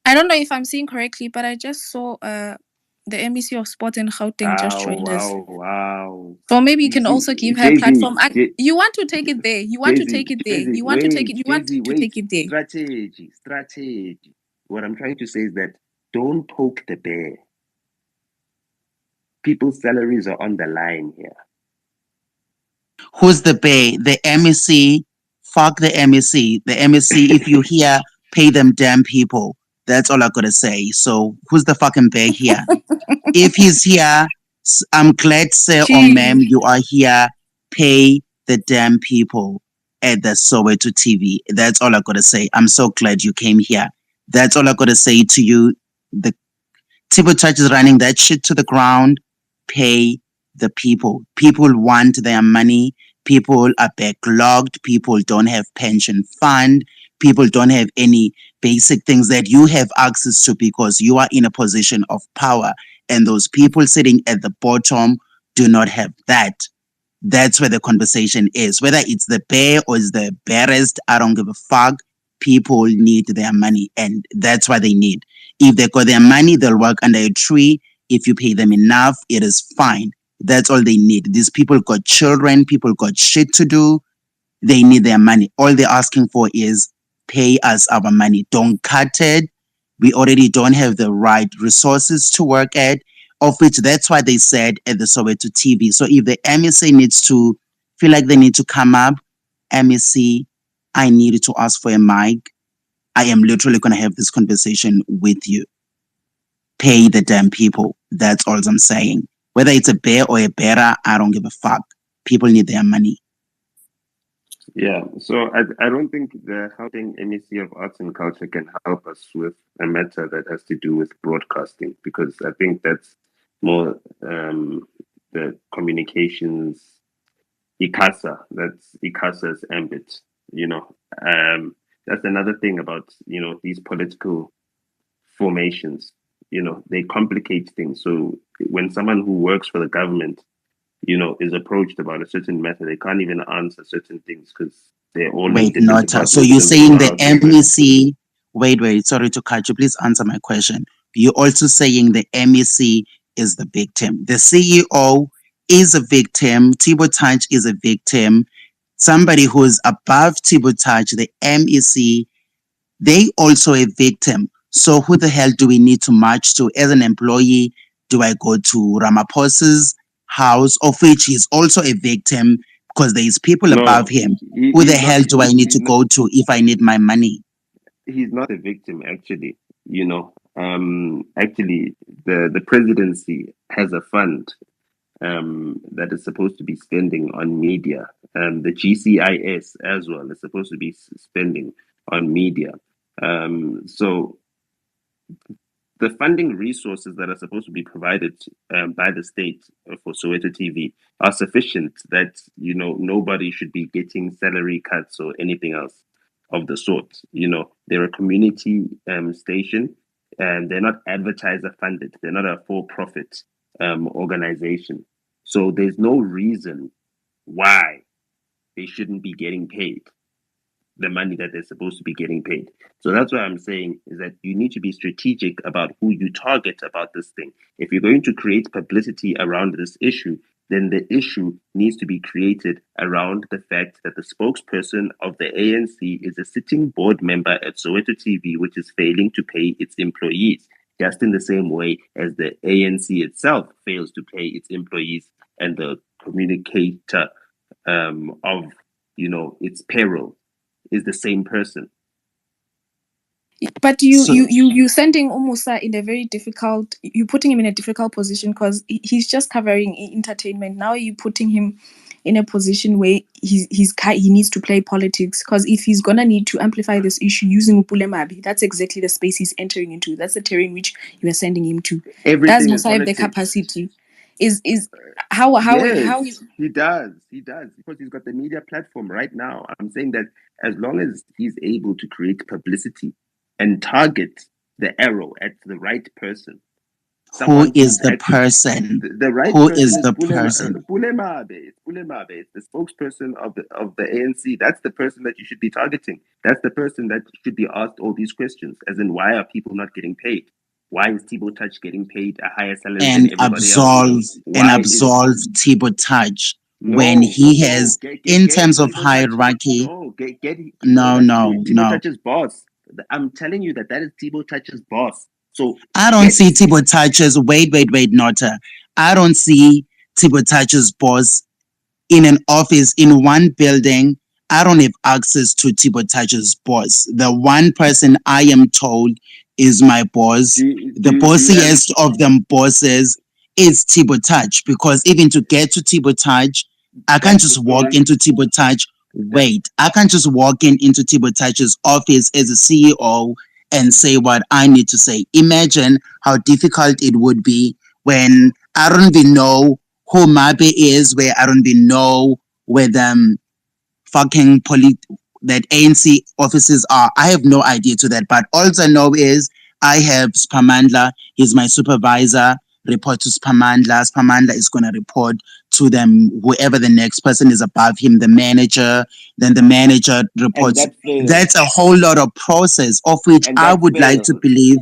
I don't know if I'm seeing correctly, but I just saw the MEC of Sport in Gauteng just joined us. Wow. So maybe you can also give her a platform. You want to take it there. You want to take it there. You want to take it. You want to take it there. Strategy. What I'm trying to say is that don't poke the bear. People's salaries are on the line here. Who's the bear? The MEC? Fuck the MEC. The MEC, if you hear, pay them damn people. That's all I gotta say. So who's the fucking bear here? If he's here, I'm glad, sir or ma'am, you are here. Pay the damn people at the Soweto TV. That's all I gotta say. I'm so glad you came here. That's all I gotta say to you. The Thibaut Touch is running that shit to the ground. Pay the people. People want their money. People are backlogged. People don't have pension fund. People don't have any basic things that you have access to because you are in a position of power. And those people sitting at the bottom do not have that. That's where the conversation is. Whether it's the bear or it's the barest, I don't give a fuck. People need their money, and that's what they need. If they got their money, they'll work under a tree. If you pay them enough, it is fine. That's all they need. These people got children, people got shit to do. They need their money. All they're asking for is pay us our money. Don't cut it. We already don't have the right resources to work at, of which that's why they said at the Soweto TV. So if the MEC needs to feel like they need to come up, MEC, I need to ask for a mic. I am literally going to have this conversation with you. Pay the damn people. That's all I'm saying. Whether it's a bear or a bearer, I don't give a fuck. People need their money. Yeah, so I don't think the helping MEC of Arts and Culture can help us with a matter that has to do with broadcasting, because I think that's more the communications ICASA, that's ICASA's ambit, you know. That's another thing about, you know, these political formations, you know, they complicate things. So when someone who works for the government, you know, is approached about a certain matter, they can't even answer certain things because they're all in Wait, different Nota. departments. So you're and saying the throughout different- MEC, wait, sorry to cut you. Please answer my question. You're also saying the MEC is the victim. The CEO is a victim. Thibaut Touch is a victim. Somebody who's above Thibaut Touch, the MEC, they also a victim. So who the hell do we need to march to? As an employee, do I go to Ramaphosa's house, of which he's also a victim because there's people No, above him? he- Who the he's hell not- do I need he's to not- go to if I need my money? He's not a victim, actually. You know, actually, the presidency has a fund that is supposed to be spending on media. The GCIS as well is supposed to be spending on media. So the funding resources that are supposed to be provided by the state for Soweto TV are sufficient that, you know, nobody should be getting salary cuts or anything else of the sort. You know, they're a community station, and they're not advertiser funded. They're not a for-profit organization. So there's no reason why they shouldn't be getting paid the money that they're supposed to be getting paid. So that's what I'm saying, is that you need to be strategic about who you target about this thing. If you're going to create publicity around this issue, then the issue needs to be created around the fact that the spokesperson of the ANC is a sitting board member at Soweto TV, which is failing to pay its employees, just in the same way as the ANC itself fails to pay its employees and the communicator of, you know, its payroll is the same person. But you sending Musa in a very difficult. You putting him in a difficult position because he's just covering entertainment. Now you putting him in a position where he needs to play politics, because if he's gonna need to amplify this issue using Upulemabi, that's exactly the space he's entering into. That's the terrain which you are sending him to. Everything Does Musa have the capacity? Is how yes, he does because he's got the media platform right now. I'm saying that as long as he's able to create publicity and target the arrow at the right person. Who is the person? The right Who person is the person? Pulemabe. It's Pulemabe. It's the spokesperson of the ANC. That's the person that you should be targeting. That's the person that should be asked all these questions, as in, why are people not getting paid? Why is Thibaut Touch getting paid a higher salary than everybody else? Absolve Thibaut Touch when he has, in terms of hierarchy. Thibaut Touch's boss. I'm telling you that is Thibaut Touch's boss. So I don't see Thibaut Touch's wait, Nota. I don't see Thibaut Touch's boss in an office in one building. I don't have access to Thibaut Touch's boss. The one person I am told is my boss. The bossiest of them bosses is Thibaut Touch, because even to get to Thibaut Touch, I can't just walk into Thibaut Touch. Wait, I can't just walk into Thibaut Touch's office as a CEO and say what I need to say. Imagine how difficult it would be when I don't even know who Mabe is, where I don't even know where them fucking that ANC offices are. I have no idea to that, but all I know is I have Spamandla. He's my supervisor. Report to Spamandla. Spamandla is going to report to them, whoever the next person is above him, the manager. Then the manager reports. That's a whole lot of process, of which I would like to believe.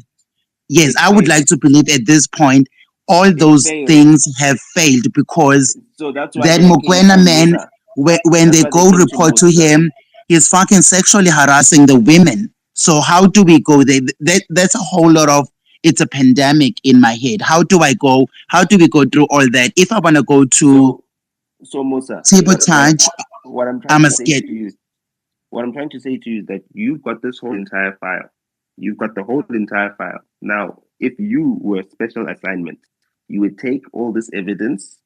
Yes, I would like to believe at this point, all It those failed. things have failed because So that's why that they came Mokwena to man, Musa. when That's they why they go came to report to Musa. him, he's fucking sexually harassing the women. So how do we go there? That's a whole lot of, it's a pandemic in my head. How do I go? How do we go through all that? If I want to go to So Musa, sabotage, what I'm trying I'm to a say scared. to you, what I'm trying to say to you is that you've got this whole entire file. You've got the whole entire file. Now, if you were a special assignment, you would take all this evidence,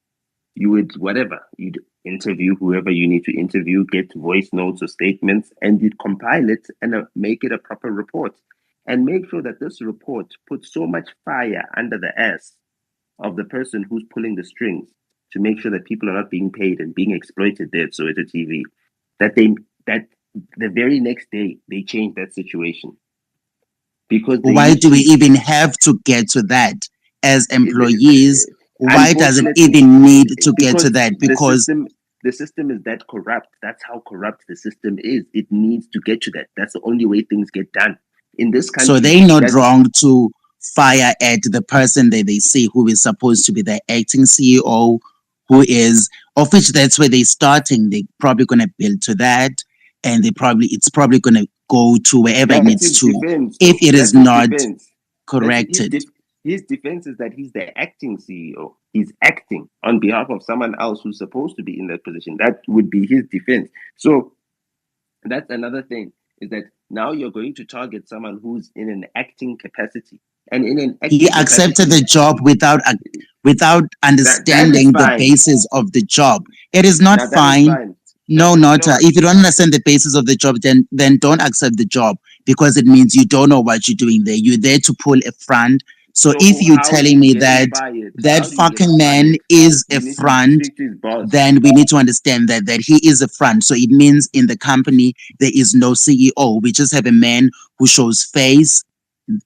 you would whatever, you'd interview whoever you need to interview, get voice notes or statements, and you'd compile it and make it a proper report. And make sure that this report puts so much fire under the ass of the person who's pulling the strings to make sure that people are not being paid and being exploited there at Soweto TV, that the very next day they change that situation because they Why do we literally even have to get to that as employees? Why does it unfortunately even need to get to because that? Because the system is that corrupt. That's how corrupt the system is. It needs to get to that. That's the only way things get done in this country. so they're not wrong to fire at the person that they see who is supposed to be the acting CEO, who is, of which that's where they're starting. They're probably going to build to that, and it's probably going to go to wherever it That's needs his to, defense. if Though. it That's is his not defense. corrected. His defense is that he's the acting CEO. He's acting on behalf of someone else who's supposed to be in that position. That would be his defense. So that's another thing, is that now you're going to target someone who's in an acting capacity. And in an acting He accepted the job without that is understanding the fine. basis of the job. It is not Now that is fine. fine. No, No, Nota. If you don't understand the basis of the job, then don't accept the job, because it means you don't know what you're doing there. You're there to pull a front. So if you're how do telling you me get him that fired? that How do you get him fucking man fired? is a You need to front, speak to his boss. then we need to understand that he is a front. So it means in the company there is no CEO. We just have a man who shows face.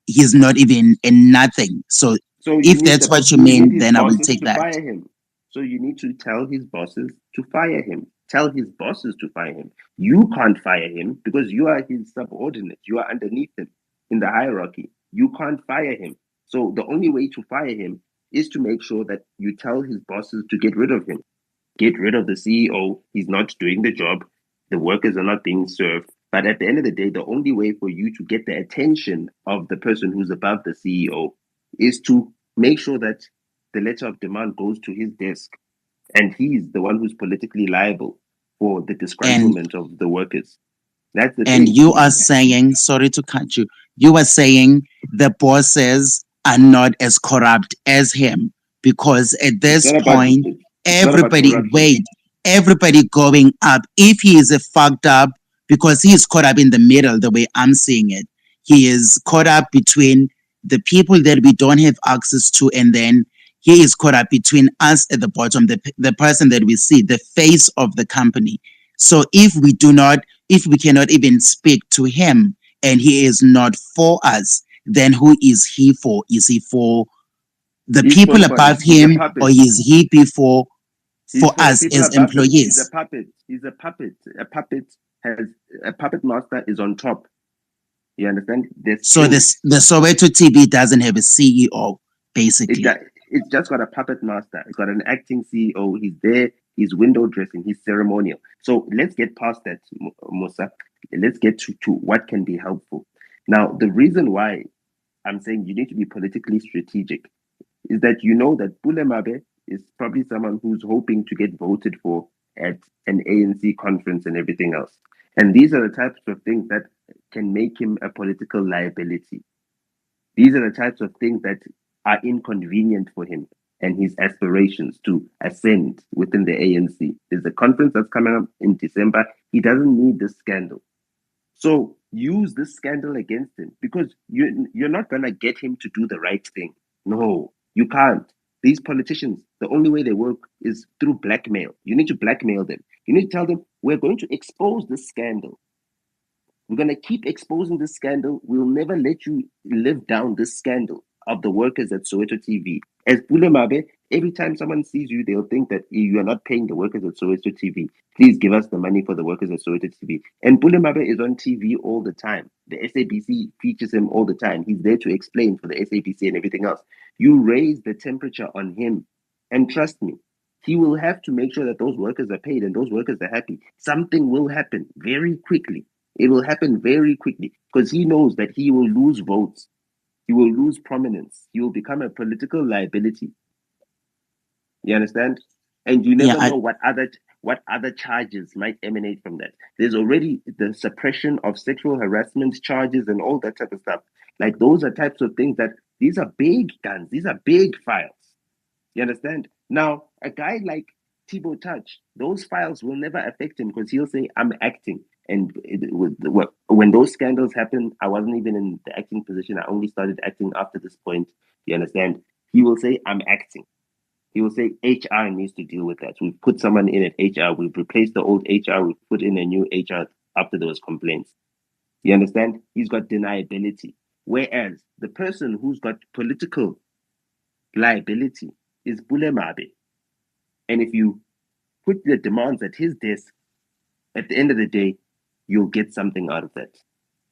He's not even in nothing. So So you if need that's what you you need mean, his then I will bosses take to that. fire him. So you need to tell his bosses to fire him. Tell his bosses to fire him. You can't fire him because you are his subordinate. You are underneath him in the hierarchy. You can't fire him. So the only way to fire him is to make sure that you tell his bosses to get rid of him. Get rid of the CEO. He's not doing the job. The workers are not being served. But at the end of the day, the only way for you to get the attention of the person who's above the CEO is to make sure that the letter of demand goes to his desk, and he's the one who's politically liable for the And disgruntlement of the workers. That's the and thing. you are saying, sorry to cut you, you are saying the bosses are not as corrupt as him, because at It's this not about point, it's not about corruption. everybody going up. If he is a fucked up, because he is caught up in the middle, the way I'm seeing it, he is caught up between the people that we don't have access to, and then he is caught up between us at the bottom, the person that we see, the face of the company. So if we cannot even speak to him and he is not for us, then who is he for? Is he for the He's people above he's a him, or puppet. is he before He's for for the us people as above him. He's a employees? puppet. He's a puppet. A puppet master is on top. You understand? There's So strings. the Soweto TV doesn't have a CEO, basically. It's just got a puppet master. It's got an acting CEO. He's there. He's window dressing. He's ceremonial. So let's get past that, Musa. Let's get to what can be helpful. Now, the reason why I'm saying you need to be politically strategic is that you know that Pule Mabe is probably someone who's hoping to get voted for at an ANC conference and everything else. And these are the types of things that can make him a political liability. These are the types of things that are inconvenient for him and his aspirations to ascend within the ANC. There's a conference that's coming up in December. He doesn't need this scandal. So use this scandal against him because you're not going to get him to do the right thing. No, you can't. These politicians, the only way they work is through blackmail. You need to blackmail them. You need to tell them, we're going to expose this scandal. We're going to keep exposing this scandal. We'll never let you live down this scandal of the workers at Soweto TV. As Bulemabe, every time someone sees you, they'll think that you are not paying the workers at Soweto TV. Please give us the money for the workers at Soweto TV. And Bulemabe is on TV all the time. The SABC features him all the time. He's there to explain for the SABC and everything else. You raise the temperature on him. And trust me, he will have to make sure that those workers are paid and those workers are happy. Something will happen very quickly. It will happen very quickly because he knows that he will lose votes. He will lose prominence. He will become a political liability. You understand? And you never Yeah, know what other charges might emanate from that. There's already the suppression of sexual harassment charges and all that type of stuff. Like those are types of things that these are big guns. These are big files. You understand? Now, a guy like Thibaut Touch, those files will never affect him because he'll say, I'm acting. And when those scandals happened, I wasn't even in the acting position. I only started acting after this point. You understand? He will say, I'm acting. He will say, HR needs to deal with that. We've put someone in at HR. We've replaced the old HR. We've put in a new HR after there was complaints. You understand? He's got deniability. Whereas the person who's got political liability is Bulemabe. And if you put the demands at his desk, at the end of the day, you'll get something out of that.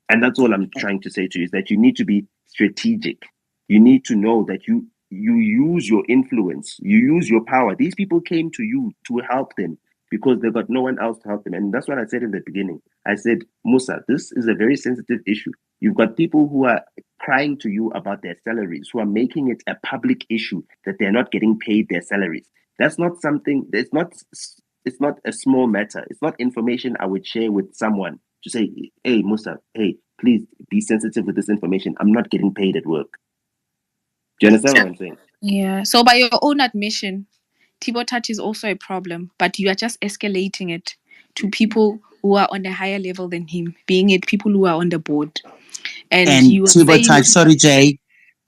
And that's all I'm trying to say to you is that you need to be strategic. You need to know that you use your influence, you use your power. These people came to you to help them because they got no one else to help them. And that's what I said in the beginning. I said, Musa, this is a very sensitive issue. You've got people who are crying to you about their salaries, who are making it a public issue that they're not getting paid their salaries. That's not something, it's not a small matter. It's not information I would share with someone to say, hey, Musa, hey, please be sensitive with this information. I'm not getting paid at work. Do you understand what I'm saying? Yeah. So by your own admission, Thibaut Touch is also a problem, but you are just escalating it to people who are on a higher level than him, being it people who are on the board. And and you are Thibaut saying Touch, sorry, Jay,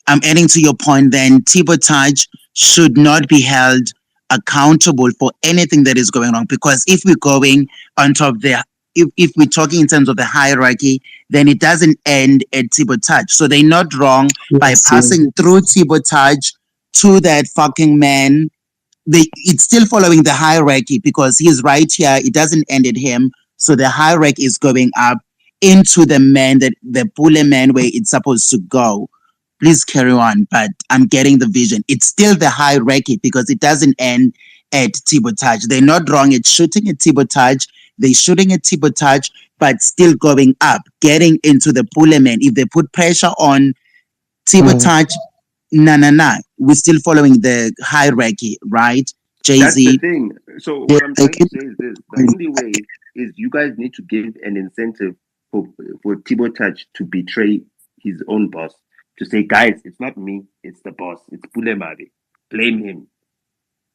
I'm adding to your point then. Thibaut Touch should not be held accountable for anything that is going on because if we're going on top of if we're talking in terms of the hierarchy, then it doesn't end at Thibaut Touch. So they're not wrong by passing through Thibaut Touch to that fucking man. It's still following the hierarchy because he's right here. It doesn't end at him. So the hierarchy is going up into the man, that the bully man where it's supposed to go. Please carry on, but I'm getting the vision. It's still the hierarchy because it doesn't end at Thibaut Touch. They're not wrong at shooting at Thibaut Touch. They're shooting at Thibaut Touch, but still going up, getting into the bully man. If they put pressure on Thibaut Touch, nah. We're still following the hierarchy, right? That's the Jay-Z. thing. So what I'm trying to say is this: the only way is you guys need to give an incentive for Thibaut Touch to betray his own boss. To say, guys, it's not me, it's the boss, it's Bulemabe. Blame him.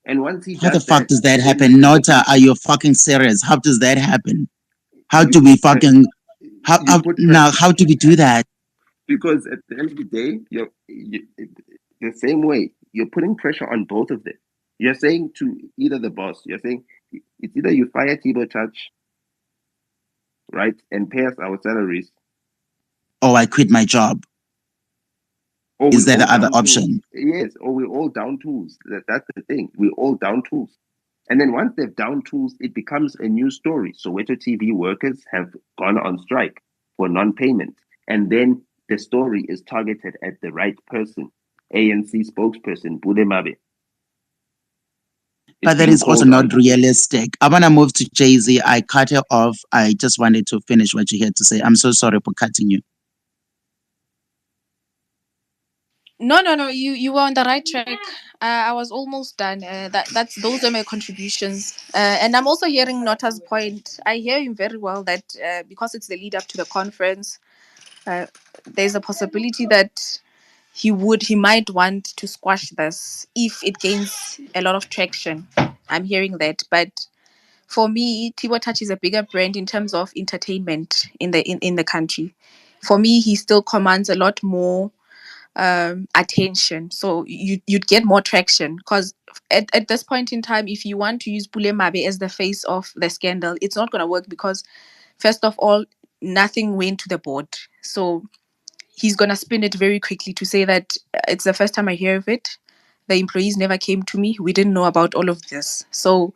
And once he How the does fuck that, does that then happen? Nota, are you fucking serious? How does that happen? How you do we put fucking you put now? How do we do that? because at the end of the day, the same way you're putting pressure on both of them. You're saying to either the boss, you're saying it's either you fire Thibaut Touch, right, and pay us our salaries, Oh, I quit my job. or Is we that all the other down tools. option? Yes, or we're all down tools. That's the thing. We're all down tools. And then once they've down tools, it becomes a new story. Soweto TV workers have gone on strike for non-payment. And then the story is targeted at the right person, ANC spokesperson, Bulemabe. But that is also not realistic. I want to move to Jay-Z. I cut her off. I just wanted to finish what you had to say. I'm so sorry for cutting you. No. You were on the right track. I was almost done. That's those are my contributions. And I'm also hearing Nota's point. I hear him very well that because it's the lead up to the conference, there's a possibility that he might want to squash this if it gains a lot of traction. I'm hearing that, but for me, Thibaut Touch is a bigger brand in terms of entertainment in the country. For me, he still commands a lot more attention, so you'd get more traction because at this point in time, if you want to use Bulemabe as the face of the scandal, it's not going to work because first of all, nothing went to the board, so he's going to spin it very quickly to say that it's the first time I hear of it. the employees never came to me. We didn't know about all of this. So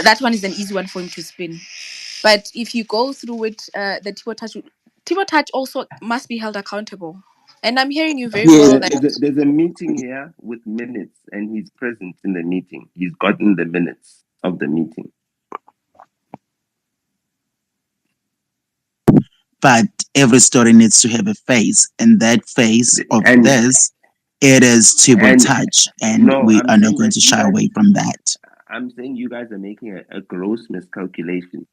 that one is an easy one for him to spin. But if you go through it, the Tibo Touch also must be held accountable. And I'm hearing you very well that There's a meeting here with minutes, and he's present in the meeting. He's gotten the minutes of the meeting. But every story needs to have a face, and that face of And- this, it is Tibo and- Touch, and No, we I'm are not saying going that to you shy guys- away from that. I'm saying you guys are making a gross miscalculation.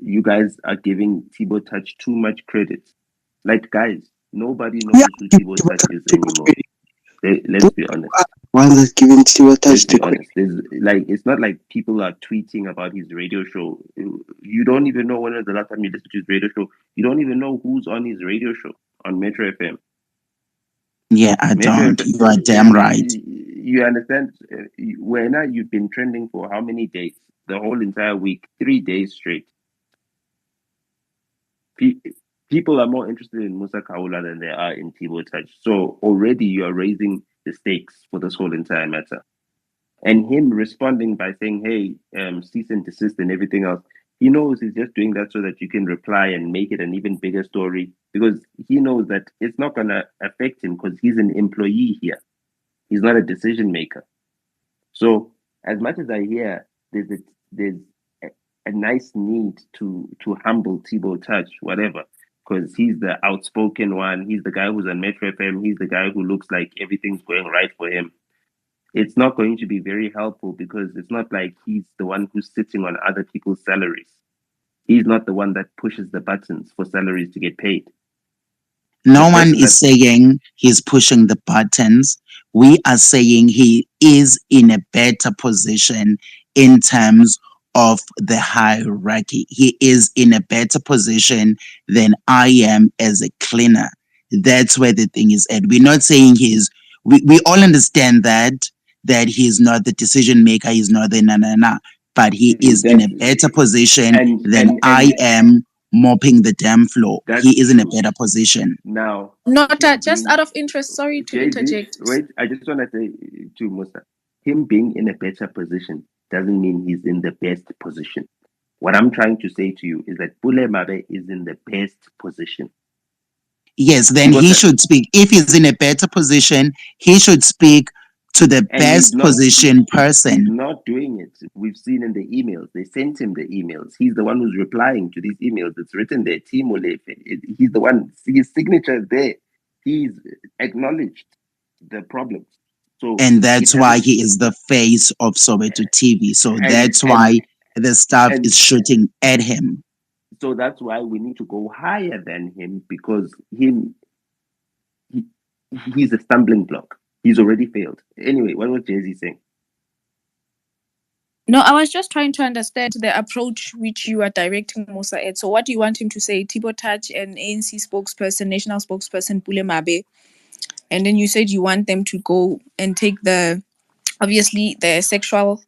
You guys are giving Tibo Touch too much credit. Like, guys, nobody knows who Tibo Touch is anymore. Let's be honest. Why is giving Tibo Touch Let's be the honest. It's not like people are tweeting about his radio show. You don't even know when was the last time you listened to his radio show. You don't even know who's on his radio show on Metro FM. Yeah, I don't. You are damn right. You understand? When you've been trending for how many days? The whole entire week, 3 days straight. People are more interested in Musa Khawula than they are in Tibo Touch. So already you are raising the stakes for this whole entire matter. And him responding by saying, hey, cease and desist and everything else, he knows he's just doing that so that you can reply and make it an even bigger story, because he knows that it's not going to affect him because he's an employee here. He's not a decision maker. So as much as I hear there's a nice need to humble Tibo Touch, whatever, because he's the outspoken one, he's the guy who's on Metro FM, he's the guy who looks like everything's going right for him. It's not going to be very helpful, because it's not like he's the one who's sitting on other people's salaries. He's not the one that pushes the buttons for salaries to get paid. No one is saying he's pushing the buttons. We are saying he is in a better position in terms of the hierarchy. He is in a better position than I am as a cleaner. That's where the thing is at. We're not saying we all understand that he's not the decision maker, he's not the na. But he is in a better position than I am mopping the damn floor. He is in a better position. Now, Nota, just out of interest, sorry to interject. Wait, I just want to say to Musa, him being in a better position doesn't mean he's in the best position. What I'm trying to say to you is that Pule Mabe is in the best position. Yes, then he should speak. If he's in a better position, he should speak to the best position person. He's not doing it. We've seen in the emails. They sent him the emails. He's the one who's replying to these emails. It's written there. He's the one. His signature is there. He's acknowledged the problems. And that's why he is the face of Soweto TV. So that's why the staff is shooting at him. So that's why we need to go higher than him, because he's a stumbling block. He's already failed. Anyway, what was Jay-Z saying? No, I was just trying to understand the approach which you are directing Musa at. So what do you want him to say? Tibo Touch and ANC spokesperson, national spokesperson Pule Mabe. And then you said you want them to go and take the sexual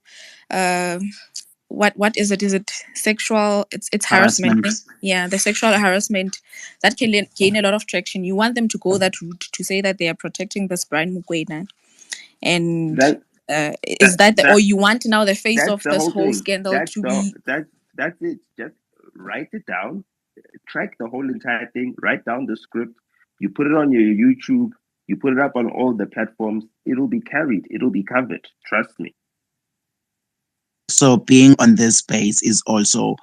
what is it? Is it sexual? It's harassment. Yeah, the sexual harassment that can gain a lot of traction. You want them to go that route to say that they are protecting this Brian Mukwena, and or you want now the face of this whole scandal to be? That's it. Just write it down, track the whole entire thing, write down the script, you put it on your YouTube, you put it up on all the platforms. It'll be carried. It'll be covered. Trust me. So being on this space is also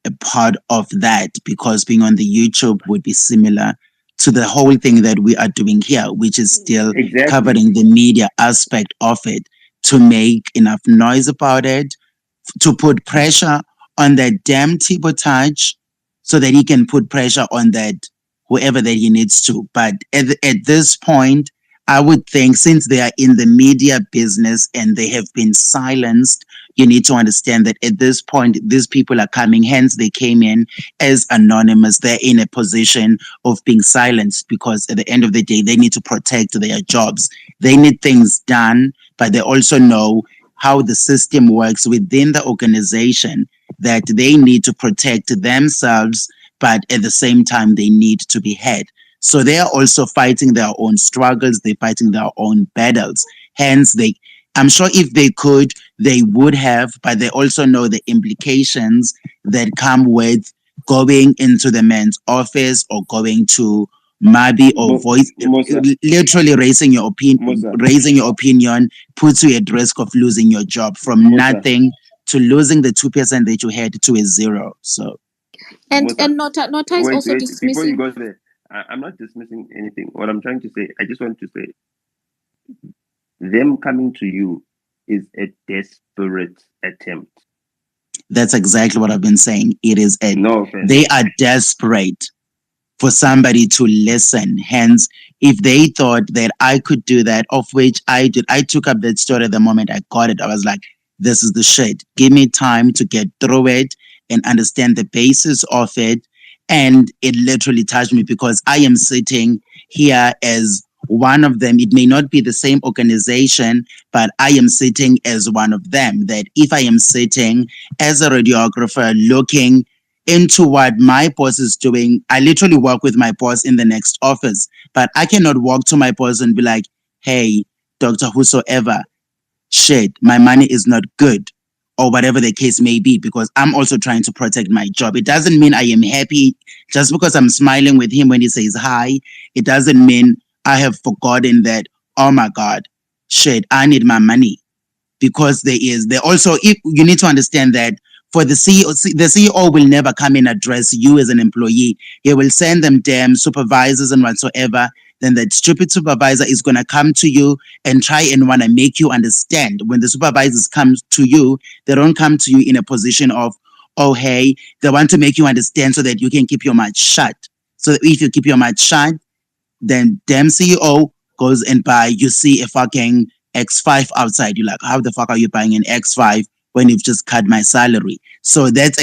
a part of that, because being on the YouTube would be similar to the whole thing that we are doing here, which is still covering the media aspect of it, to make enough noise about it, to put pressure on that damn Tibo Touch so that he can put pressure on that whoever that he needs to. But at this point, I would think, since they are in the media business and they have been silenced, you need to understand that at this point, these people are coming, hence they came in as anonymous. They're in a position of being silenced because at the end of the day, they need to protect their jobs. They need things done, but they also know how the system works within the organization, that they need to protect themselves, but at the same time, they need to be heard. So they are also fighting their own struggles. They're fighting their own battles. Hence, I'm sure if they could, they would have, but they also know the implications that come with going into the man's office or going to Mabi or voice, Musa, literally raising your opinion puts you at risk of losing your job from Musa. nothing to losing the 2% that you had to a zero. So, And Musa, Nota is also wait, before you dismissing. go there, I'm not dismissing anything. What I'm trying to say, I just want to say, them coming to you is a desperate attempt. that's exactly what I've been saying. It is No offense. they are desperate for somebody to listen. Hence, if they thought that I could do that, of which I did, I took up that story the moment I got it. I was like, this is the shit. Give me time to get through it and understand the basis of it. And it literally touched me because I am sitting here as one of them. It may not be the same organization, but I am sitting as one of them. That if I am sitting as a radiographer looking into what my boss is doing, I literally work with my boss in the next office, but I cannot walk to my boss and be like, hey, Dr. Whosoever, shit, my money is not good, or whatever the case may be, because I'm also trying to protect my job. It doesn't mean I am happy just because I'm smiling with him when he says hi. It doesn't mean I have forgotten that, oh my God, shit, I need my money. Because there also, if you need to understand that for the CEO will never come and address you as an employee. He will send them damn supervisors and whatsoever. Then that stupid supervisor is going to come to you and try and want to make you understand. When the supervisors come to you, they don't come to you in a position of, oh, hey, they want to make you understand so that you can keep your mouth shut. So if you keep your mouth shut, then damn CEO goes and you see a fucking X5 outside. You're like, how the fuck are you buying an X5 when you've just cut my salary? So that's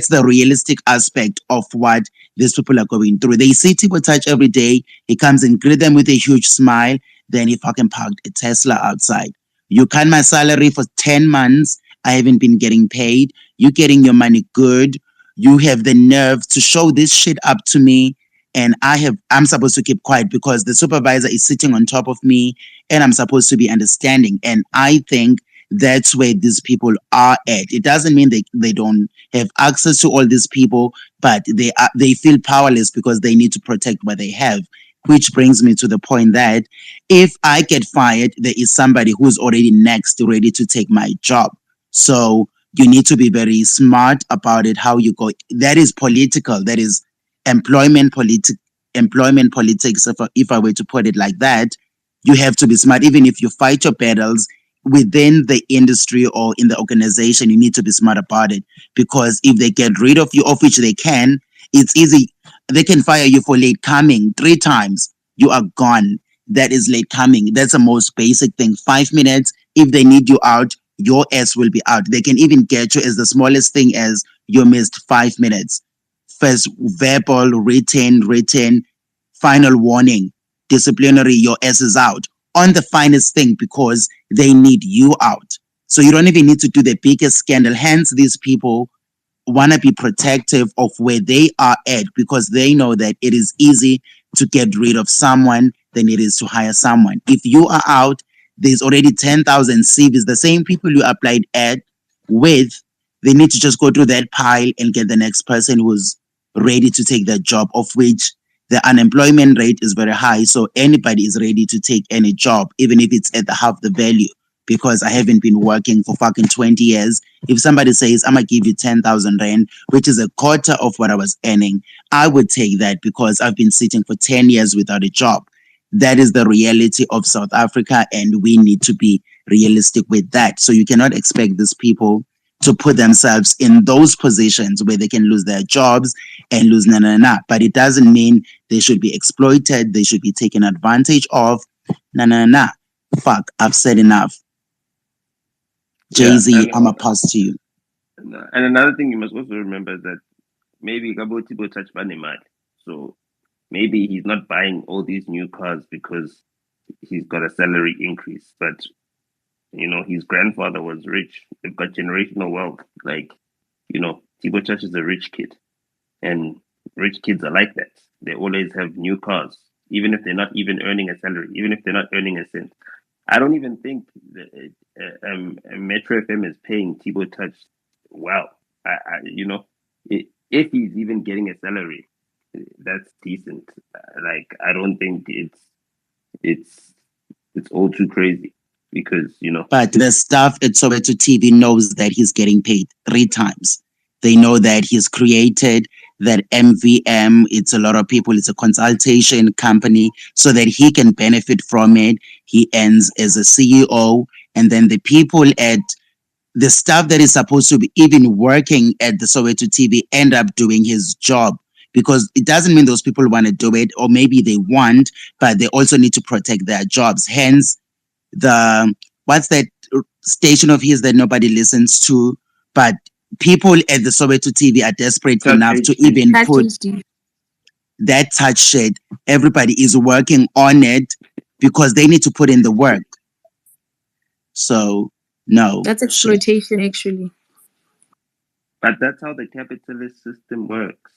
the realistic aspect of what these people are going through. They see Tipo Touch every day. He comes and greet them with a huge smile. Then he fucking parked a Tesla outside. You cut my salary for 10 months. I haven't been getting paid. You getting your money good. You have the nerve to show this shit up to me, and I'm supposed to keep quiet because the supervisor is sitting on top of me and I'm supposed to be understanding. And I think that's where these people are at. It doesn't mean they don't have access to all these people, but they feel powerless because they need to protect what they have. Which brings me to the point that if I get fired, there is somebody who's already next ready to take my job. So you need to be very smart about it, how you go. That is political. That is employment politics. If I were to put it like that, you have to be smart. Even if you fight your battles within the industry or in the organization, you need to be smart about it, because if they get rid of you, of which they can, it's easy. They can fire you for late coming 3 times. You are gone. That is late coming. That's the most basic thing. 5 minutes. If they need you out, your ass will be out. They can even get you as the smallest thing as you missed 5 minutes. First, verbal, written, final warning, disciplinary, your ass is out. On the finest thing, because they need you out. So you don't even need to do the biggest scandal. Hence, these people want to be protective of where they are at, because they know that it is easy to get rid of someone than it is to hire someone. If you are out, there's already 10,000 CVs. The same people you applied at with, they need to just go through that pile and get the next person who's ready to take that job, of which the unemployment rate is very high. So anybody is ready to take any job, even if it's at the half the value, because I haven't been working for fucking 20 years. If somebody says, I'm going to give you 10,000 Rand, which is a quarter of what I was earning, I would take that because I've been sitting for 10 years without a job. That is the reality of South Africa, and we need to be realistic with that. So you cannot expect these people to put themselves in those positions where they can lose their jobs and lose na. But it doesn't mean they should be exploited. They should be taken advantage of. Na. Fuck, I've said enough. Jay-Z, I'm a pass to you. And another thing you must also remember is that maybe Gabo Tibo touch Banimad. So maybe he's not buying all these new cars because he's got a salary increase. But, his grandfather was rich. They've got generational wealth. Like, Tibo Touch is a rich kid. And rich kids are like that. They always have new cars, even if they're not even earning a salary, even if they're not earning a cent. I don't even think Metro FM is paying Thibaut Touch well. If he's even getting a salary, that's decent. Like, I don't think it's all too crazy because But the staff at Soweto TV knows that he's getting paid 3 times. They know that he's created that MVM. It's a lot of people. It's a consultation company so that he can benefit from it. He ends as a CEO, and then the people at the staff that is supposed to be even working at the Soweto TV end up doing his job, because it doesn't mean those people want to do it, or maybe they want, but they also need to protect their jobs. Hence, the what's that station of his that nobody listens to, but people at the Soweto TV are desperate Touch enough to HD. even That put HD. that touch shit. Everybody is working on it because they need to put in the work. So no, That's shit. exploitation, actually. But that's how the capitalist system works.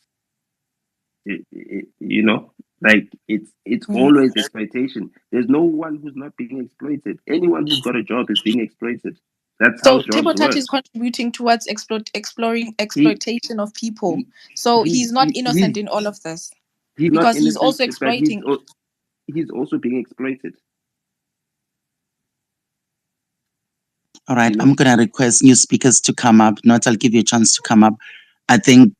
Like it's always exploitation. There's no one who's not being exploited. Anyone who's got a job is being exploited. That's how So jobs Thibaut Touch work. is contributing towards exploring He, exploitation of people. he So he's he's not he, innocent in all of this he's not because he's innocent, also but exploiting. he's also being exploited. All right, I'm gonna request new speakers to come up. Not, I'll give you a chance to come up. I think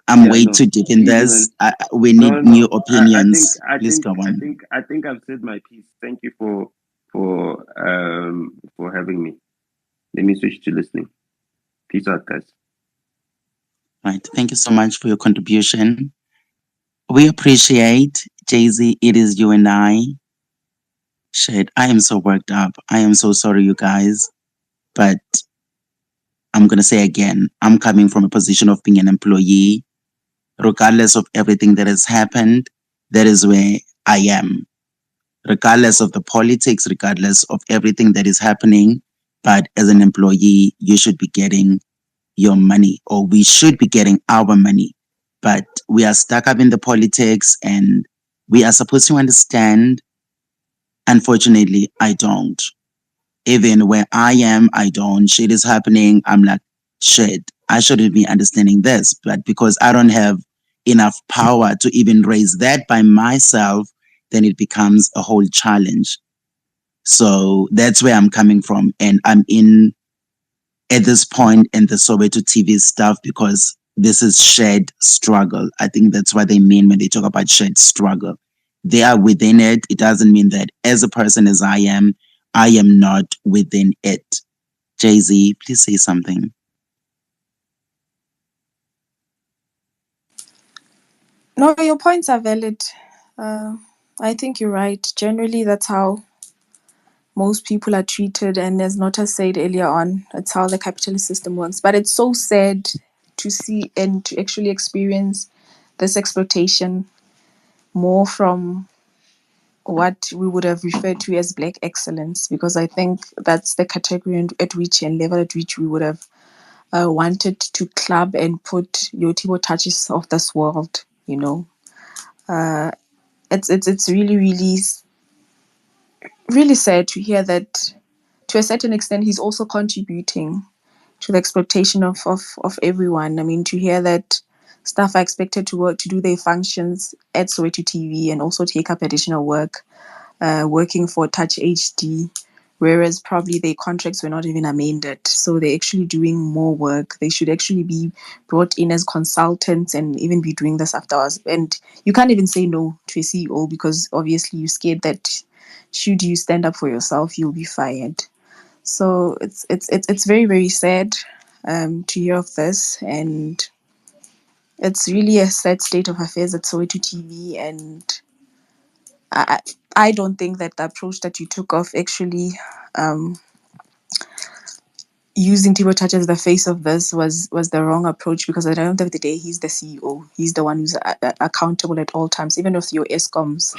I'm way too deep in this. We need new opinions. Please go on. I think I've said my piece. Thank you for having me. Let me switch to listening. Peace out, guys. Right. Thank you so much for your contribution. We appreciate, Jay-Z. It is you and I. Shit, I am so worked up. I am so sorry, you guys. But I'm gonna say again, I'm coming from a position of being an employee. Regardless of everything that has happened, that is where I am. Regardless of the politics, regardless of everything that is happening, but as an employee, you should be getting your money, or we should be getting our money. But we are stuck up in the politics, and we are supposed to understand. Unfortunately, I don't. Even where I am, I don't. Shit is happening. I'm like, shit, I shouldn't be understanding this. But because I don't have enough power to even raise that by myself, then it becomes a whole challenge. So that's where I'm coming from. And I'm in at this point in the Soweto TV stuff because this is shared struggle. I think that's what they mean when they talk about shared struggle. They are within it. It doesn't mean that as a person as I am not within it. Jay-Z, please say something. No, your points are valid. I think you're right. Generally, that's how most people are treated, and as Nota said earlier on, it's how the capitalist system works. But it's so sad to see and to actually experience this exploitation more from what we would have referred to as black excellence, because I think that's the category at which and level at which we would have wanted to club and put your Thibaut Touches of this world. It's really really sad to hear that to a certain extent he's also contributing to the exploitation of everyone. I mean, to hear that staff are expected to work to do their functions at Soweto TV and also take up additional work working for Touch HD, whereas probably their contracts were not even amended. So they're actually doing more work. They should actually be brought in as consultants and even be doing this afterwards. And you can't even say no to a CEO because obviously you're scared that should you stand up for yourself, you'll be fired. So it's very, very sad to hear of this, and it's really a sad state of affairs at Soweto TV. And I don't think that the approach that you took of actually using Thibaut Touch as the face of this was the wrong approach, because at the end of the day, he's the CEO. He's the one who's accountable at all times. Even with your ESCOMs,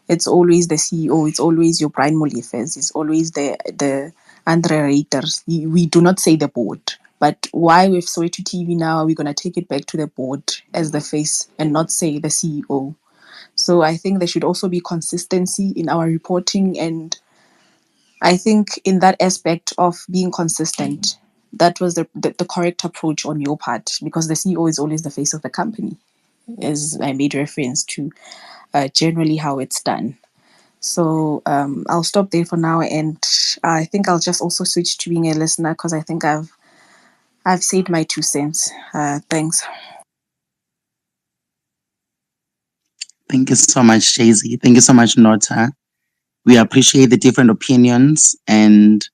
it's always the CEO. It's always your Brian Molifes. It's always the Andre Reuters. We do not say the board. But why with Soweto TV now are we going to take it back to the board as the face and not say the CEO? So I think there should also be consistency in our reporting, and I think in that aspect of being consistent, that was the correct approach on your part, because the CEO is always the face of the company, as I made reference to generally how it's done. So I'll stop there for now, and I think I'll just also switch to being a listener, because I think I've said my 2 cents. Thanks. Thank you so much, Daisy. Thank you so much, Nota. We appreciate the different opinions. And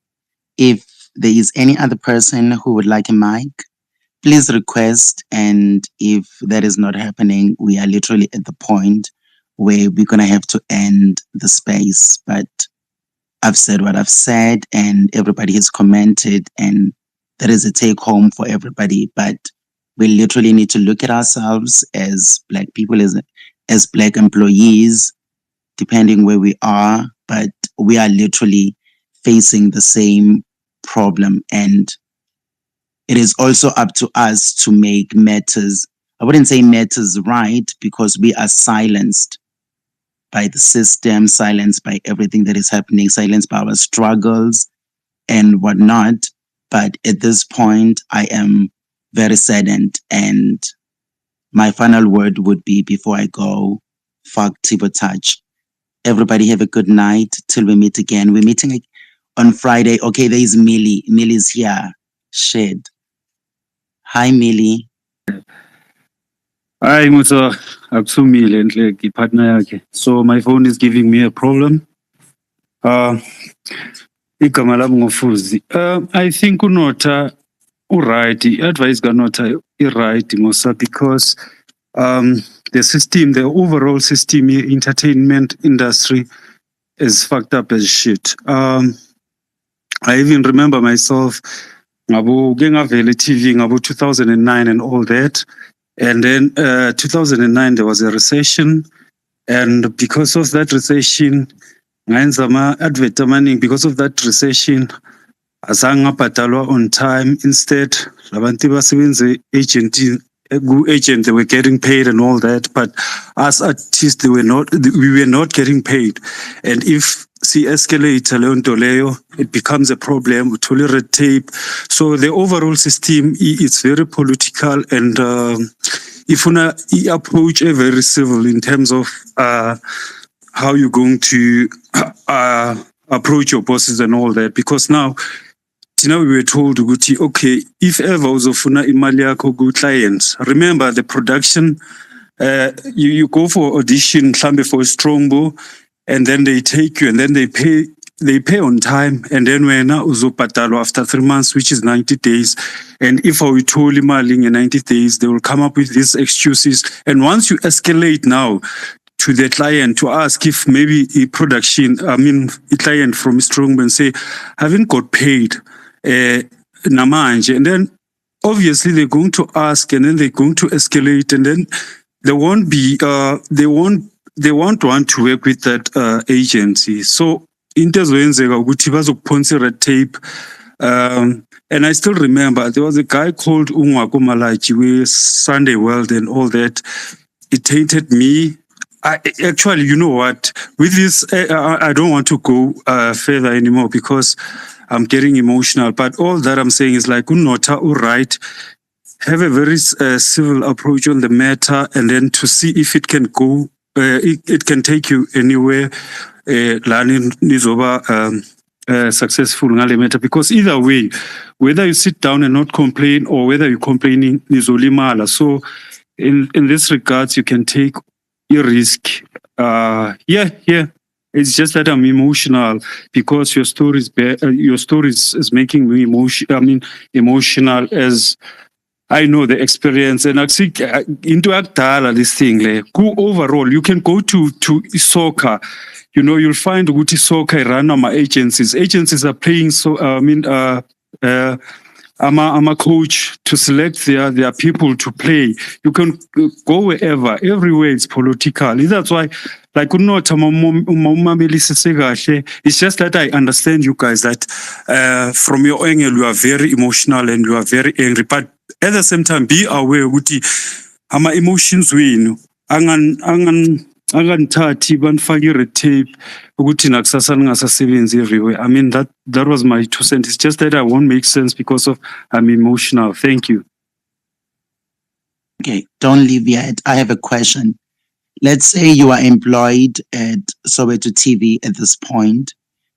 if there is any other person who would like a mic, please request. And if that is not happening, we are literally at the point where we're going to have to end the space. But I've said what I've said, and everybody has commented, and that is a take home for everybody. But we literally need to look at ourselves as Black people, as Black employees, depending where we are, but we are literally facing the same problem. And it is also up to us to make matters, I wouldn't say matters right, because we are silenced by the system, silenced by everything that is happening, silenced by our struggles and whatnot. But at this point, I am very saddened. And my final word would be, before I go, fuck Tibo Touch. Everybody have a good night till we meet again. We're meeting on Friday. Okay, there is Millie. Millie's here. Shit. Hi, Millie. Hi, Musa. Akusumile enhle partner yakhe. So my phone is giving me a problem. Igama lami ngofuzi. I think uNota right. Advice kaNota right, Musa, because the system, the overall system, entertainment industry is fucked up as shit. I even remember myself, ngabo ngavele TV ngabo 2009 and all that. And then 2009 there was a recession, and because of that recession, because of that recession, azange ngabhatalwa on time. Instead, labantu basebenze agent, they were getting paid and all that, but as artists we were not getting paid. And if escalate leyo, it becomes a problem. We tolerate tape. So the overall system is very political, and if you approach a very civil in terms of how you're going to approach your bosses and all that, because now we were told, okay, if ever uzofuna imali yakho ku clients, remember the production, you go for audition, mhlambe for a Strongbow, and then they take you, and then they pay on time, and then wena uzobhatalwa after 3 months, which is 90 days. And if we told imali in 90 days, they will come up with these excuses. And once you escalate now to the client to ask if maybe a client from Strongbow and say, haven't got paid namanje, and then obviously they're going to ask, and then they're going to escalate, and then they won't want to work with that agency. So into ezenzeka ukuthi bazokuphonsa red tape. And I still remember there was a guy called Ungwako Malachi with Sunday World and all that. It tainted me. Actually, you know what? With this, I don't want to go further anymore because I'm getting emotional. But all that I'm saying is like, uNota, right, have a very civil approach on the matter, and then to see if it can go, it can take you anywhere. Successful ngale matter, because either way, whether you sit down and not complain or whether you're complaining, nizolimala. So in this regards, you can take a risk. It's just that I'm emotional because your story is making me emotional, as I know the experience. And I think into Akdala, this thing, go overall, you can go to soccer. You'll find Guti soccer run my agencies. Agencies are paying I'm a coach to select their people to play. You can go wherever, everywhere it's political. That's why, like, it's just that I understand you guys that from your angle you are very emotional and you are very angry, but at the same time be aware Guti, ama emotions win. angandithathi banifake i-red tape ukuthi nakusasa ningasasebenzi everywhere. I mean, that was my 2 cents. It's just that I won't make sense because of I'm emotional. Thank you. Okay, don't leave yet. I have a question. Let's say you are employed at Soweto TV at this point,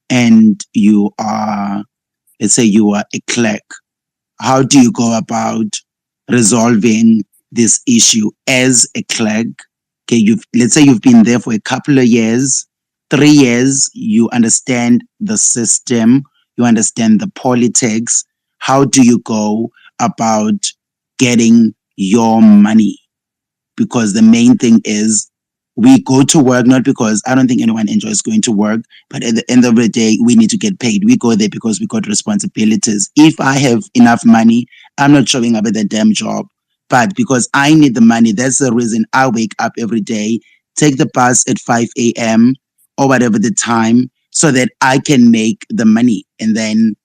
and you are, let's say you are a clerk. How do you go about resolving this issue as a clerk? Okay, let's say you've been there for a couple of years, 3 years, you understand the system, you understand the politics. How do you go about getting your money? Because the main thing is we go to work not because I don't think anyone enjoys going to work, but at the end of the day, we need to get paid. We go there because we got responsibilities. If I have enough money, I'm not showing up at the damn job. But because I need the money, that's the reason I wake up every day, take the bus at 5 a.m. or whatever the time, so that I can make the money. And then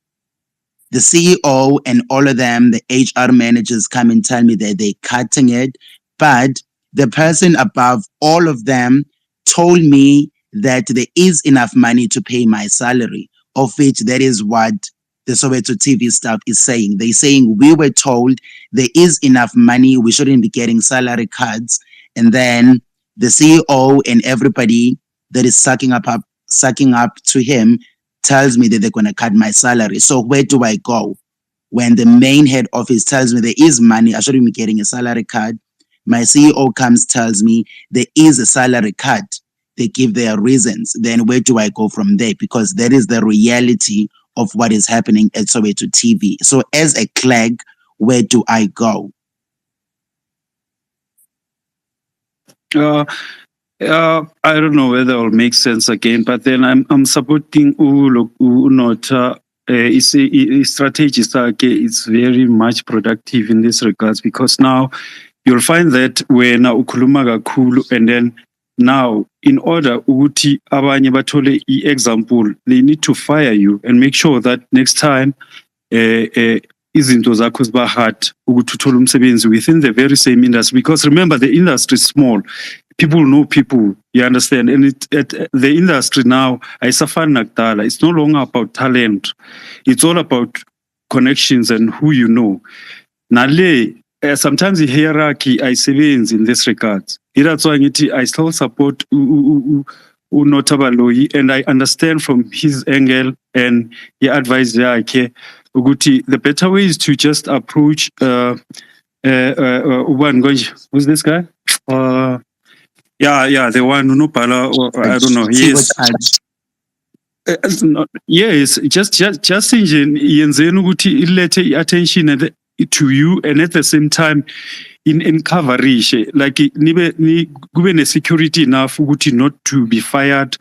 the CEO and all of them, the HR managers come and tell me that they're cutting it. But the person above all of them told me that there is enough money to pay my salary, of which that is what the Soweto TV staff is saying. They're saying we were told there is enough money, we shouldn't be getting salary cuts. And then the CEO and everybody that is sucking up to him tells me that they're going to cut my salary. So where do I go? When the main head office tells me there is money, I shouldn't be getting a salary cut. My CEO comes, tells me there is a salary cut. They give their reasons. Then where do I go from there? Because that is the reality of what is happening at Soweto TV. So as a clerk, where do I go? I don't know whether it will make sense again, but then I'm supporting Nota. His strategy it's very much productive in this regards, because now you'll find that when ukhuluma kakhulu, and then now in order ukuthi abanye bathole example, they need to fire you and make sure that next time izinto zakho ziba hard ukuthi uthole umsebenzi within the very same industry, because remember the industry is small. People know people, you understand? And the industry now, it's no longer about talent. It's all about connections and who you know. Nale, sometimes the hierarchy I sebenzi in this regard. That's why I still support Nota Baloyi, and I understand from his angle and he advised the better way is to just approach who's this guy? Yeah, the one who I don't know. Yes. Yes, just yenzeni ukuthi ilete attention to you, and at the same time in coverage, like kube ne security enough ukuthi not to be fired,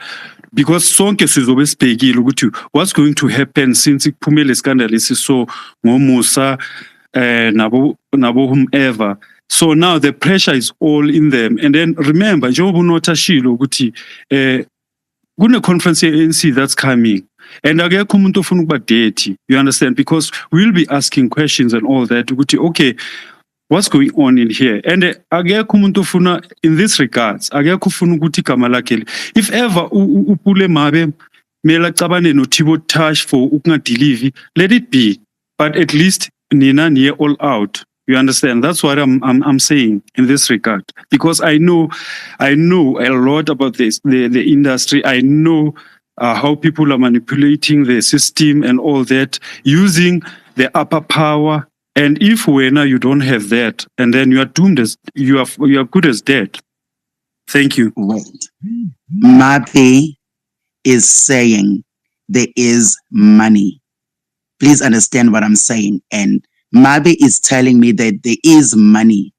because sonke sizobe sibhekile ukuthi what's going to happen since kuphumele scandal esiso ngoMusa nabo whomever. So now the pressure is all in them. And then remember, njengoba Nota shilo ukuthi kune conference ANC that's coming, and akekho umuntu ofuna ukuba dirty, you understand, because we'll be asking questions and all that ukuthi okay, what's going on in here? And akekho umuntu ofuna, in this regards, akekho ufuna ukuthi igama lakhe, if ever upule mabe mela cabane no Tibo Tash for ukungadeliver, let it be, but at least nina niye all out. You understand? That's what I'm saying in this regard, because I know a lot about this, the industry. I know how people are manipulating the system and all that, using the upper power. And if you don't have that, and then you are doomed as you are good as dead. Thank you. Wait. Mapi is saying there is money. Please understand what I'm saying. And Mabi is telling me that there is money.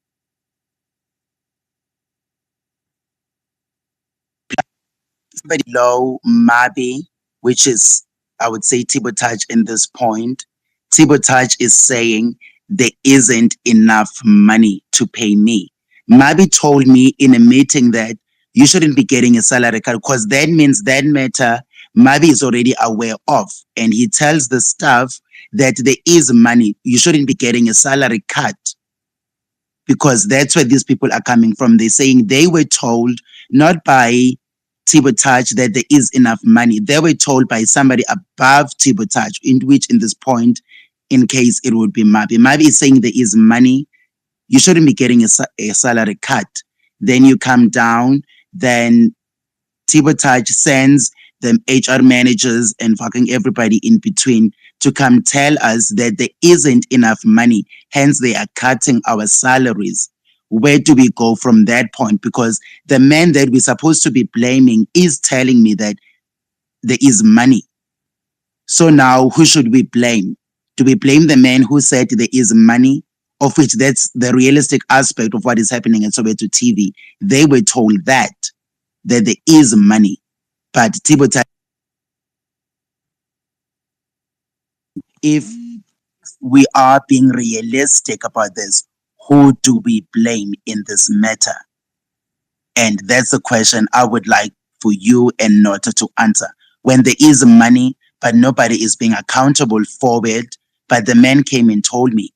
Below Mabi, which is, I would say, Tibotage in this point. Tibotage is saying there isn't enough money to pay me. Mabi told me in a meeting that you shouldn't be getting a salary cut, because that means that matter Mabi is already aware of. And he tells the staff that there is money. You shouldn't be getting a salary cut, because that's where these people are coming from. They're saying they were told not by Touch that there is enough money. They were told by somebody above Touch, in this point, in case it would be Mabi. Mabi is saying there is money. You shouldn't be getting a salary cut. Then you come down, then Touch sends the HR managers and fucking everybody in between to come tell us that there isn't enough money. Hence, they are cutting our salaries. Where do we go from that point? Because the man that we're supposed to be blaming is telling me that there is money. So now who should we blame? Do we blame the man who said there is money? Of which that's the realistic aspect of what is happening at Soweto TV. They were told that there is money. But if we are being realistic about this, who do we blame in this matter? And that's the question I would like for you and Nota to answer. When there is money, but nobody is being accountable for it, but the man came and told me.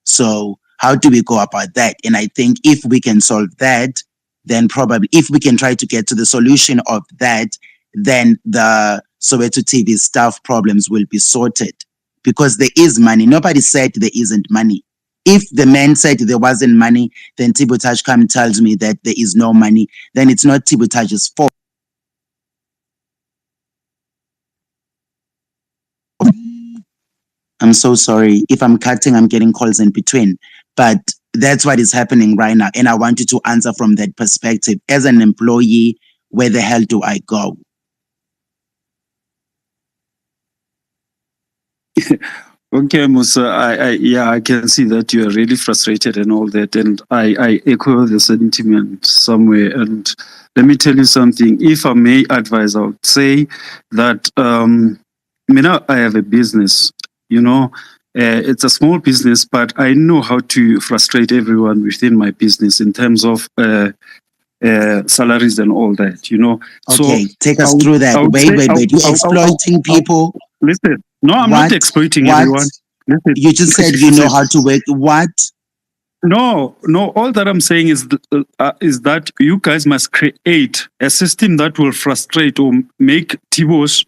So how do we go about that? And I think if we can solve that, then probably if we can try to get to the solution of that, then the Soweto TV staff problems will be sorted. Because there is money. Nobody said there isn't money. If the man said there wasn't money, then Touch comes and tells me that there is no money, then it's not Touch's fault. I'm so sorry. If I'm cutting, I'm getting calls in between. But that's what is happening right now. And I want you to answer from that perspective. As an employee, where the hell do I go? Okay, Musa, I can see that you are really frustrated and all that, and I echo the sentiment somewhere. And let me tell you something. If I may advise, I would say that I have a business. It's a small business, but I know how to frustrate everyone within my business in terms of salaries and all that. Okay, so take us through that. Wait. You're exploiting people. Listen. No, I'm not exploiting everyone. Listen, you just said you know how to work. What? No. All that I'm saying is that you guys must create a system that will frustrate or make Tibos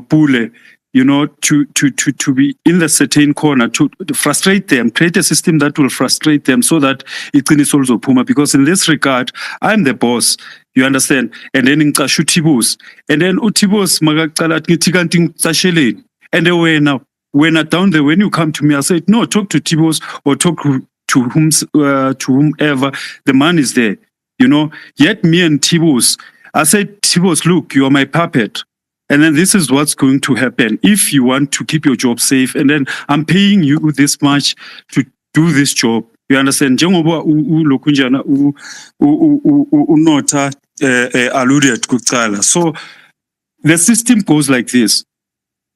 pule, to be in the certain corner, to frustrate them, create a system that will frustrate them so that it is also Puma. Because in this regard, I'm the boss. You understand? And then in Tibos. And then Utibos Magakalat Nitiganting Tashelin. And then when down there, when you come to me, I said, no, talk to Tibos or talk to whomever. The man is there. Yet me and Tibos, I said, Tibos, look, you are my puppet. And then this is what's going to happen if you want to keep your job safe. And then I'm paying you this much to do this job. You understand? Njengoba ulokunjana unota alluded kuqala. So the system goes like this.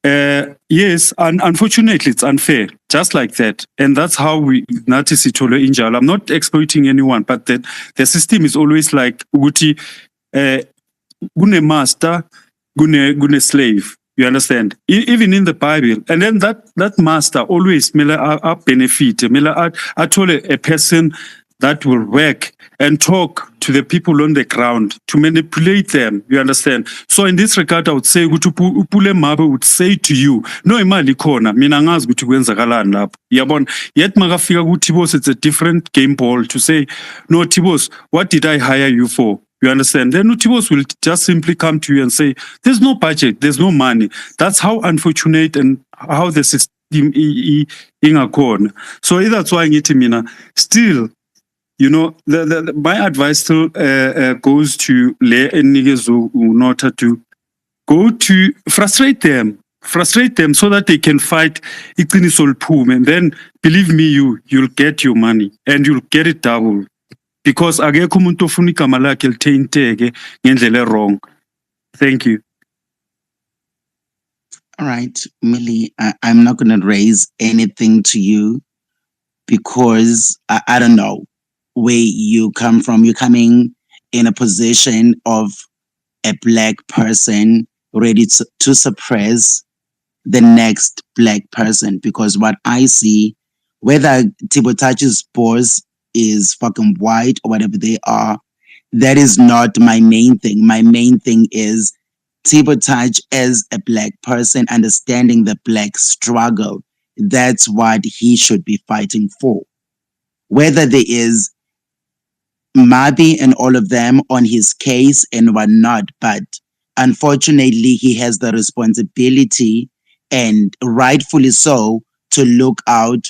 Yes, and unfortunately it's unfair, just like that. And that's how we notice it all in Jala. I'm not exploiting anyone, but the system is always like Uguti gune master, gune slave. You understand? Even in the Bible. And then that master always mela benefit, mela a person that will work and talk to the people on the ground to manipulate them. You understand? So in this regard, I would say, Upule Mabe would say to you, no imali kona, mina ngazi ukuthi kwenzakalani lapho. Yabona, yet magafika Tibos, it's a different game ball to say, no Tibos, what did I hire you for? You understand? Then Utibos will just simply come to you and say, there's no budget, there's no money. That's how unfortunate and how the system in a corner. So that's why still, my advice still goes to Le and Nota to go to frustrate them so that they can fight and then believe me, you'll get your money and you'll get it double. Because akekho umuntu ofuna igama lakhe lithinteke ngendlela wrong. Thank you. All right, Millie, I'm not going to raise anything to you because I don't know where you come from. You're coming in a position of a black person ready to suppress the next black person, because what I see, whether Touch's boss is fucking white or whatever they are, That is not my main thing. My main thing is Tibotage as a black person, understanding the black struggle. That's what he should be fighting for. Whether there is Mabi and all of them on his case and whatnot, but unfortunately, he has the responsibility, and rightfully so, to look out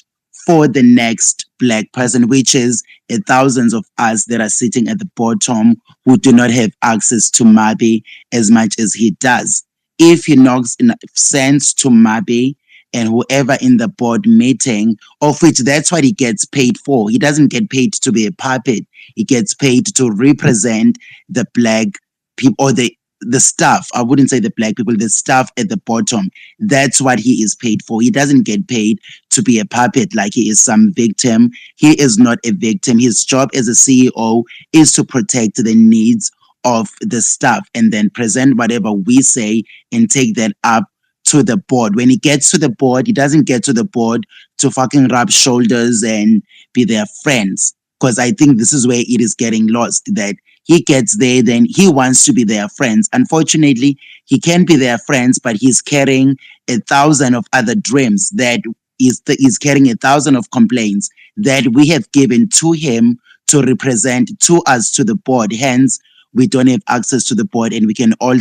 for the next black person, which is thousands of us that are sitting at the bottom who do not have access to Mabi as much as he does. If he knocks in sense to Mabi and whoever in the board meeting, of which that's what he gets paid for. He doesn't get paid to be a puppet. He gets paid to represent the black people, or the staff. I wouldn't say the black people, the staff at the bottom. That's what he is paid for. He doesn't get paid to be a puppet like he is some victim. He is not a victim. His job as a CEO is to protect the needs of the staff and then present whatever we say and take that up to the board. When he gets to the board, he doesn't get to the board to fucking rub shoulders and be their friends. Because I think this is where it is getting lost, that he gets there, then he wants to be their friends. Unfortunately, he can be their friends, but he's carrying 1,000 of other dreams, that is carrying 1,000 of complaints that we have given to him to represent to us to the board. Hence, we don't have access to the board, and we can all,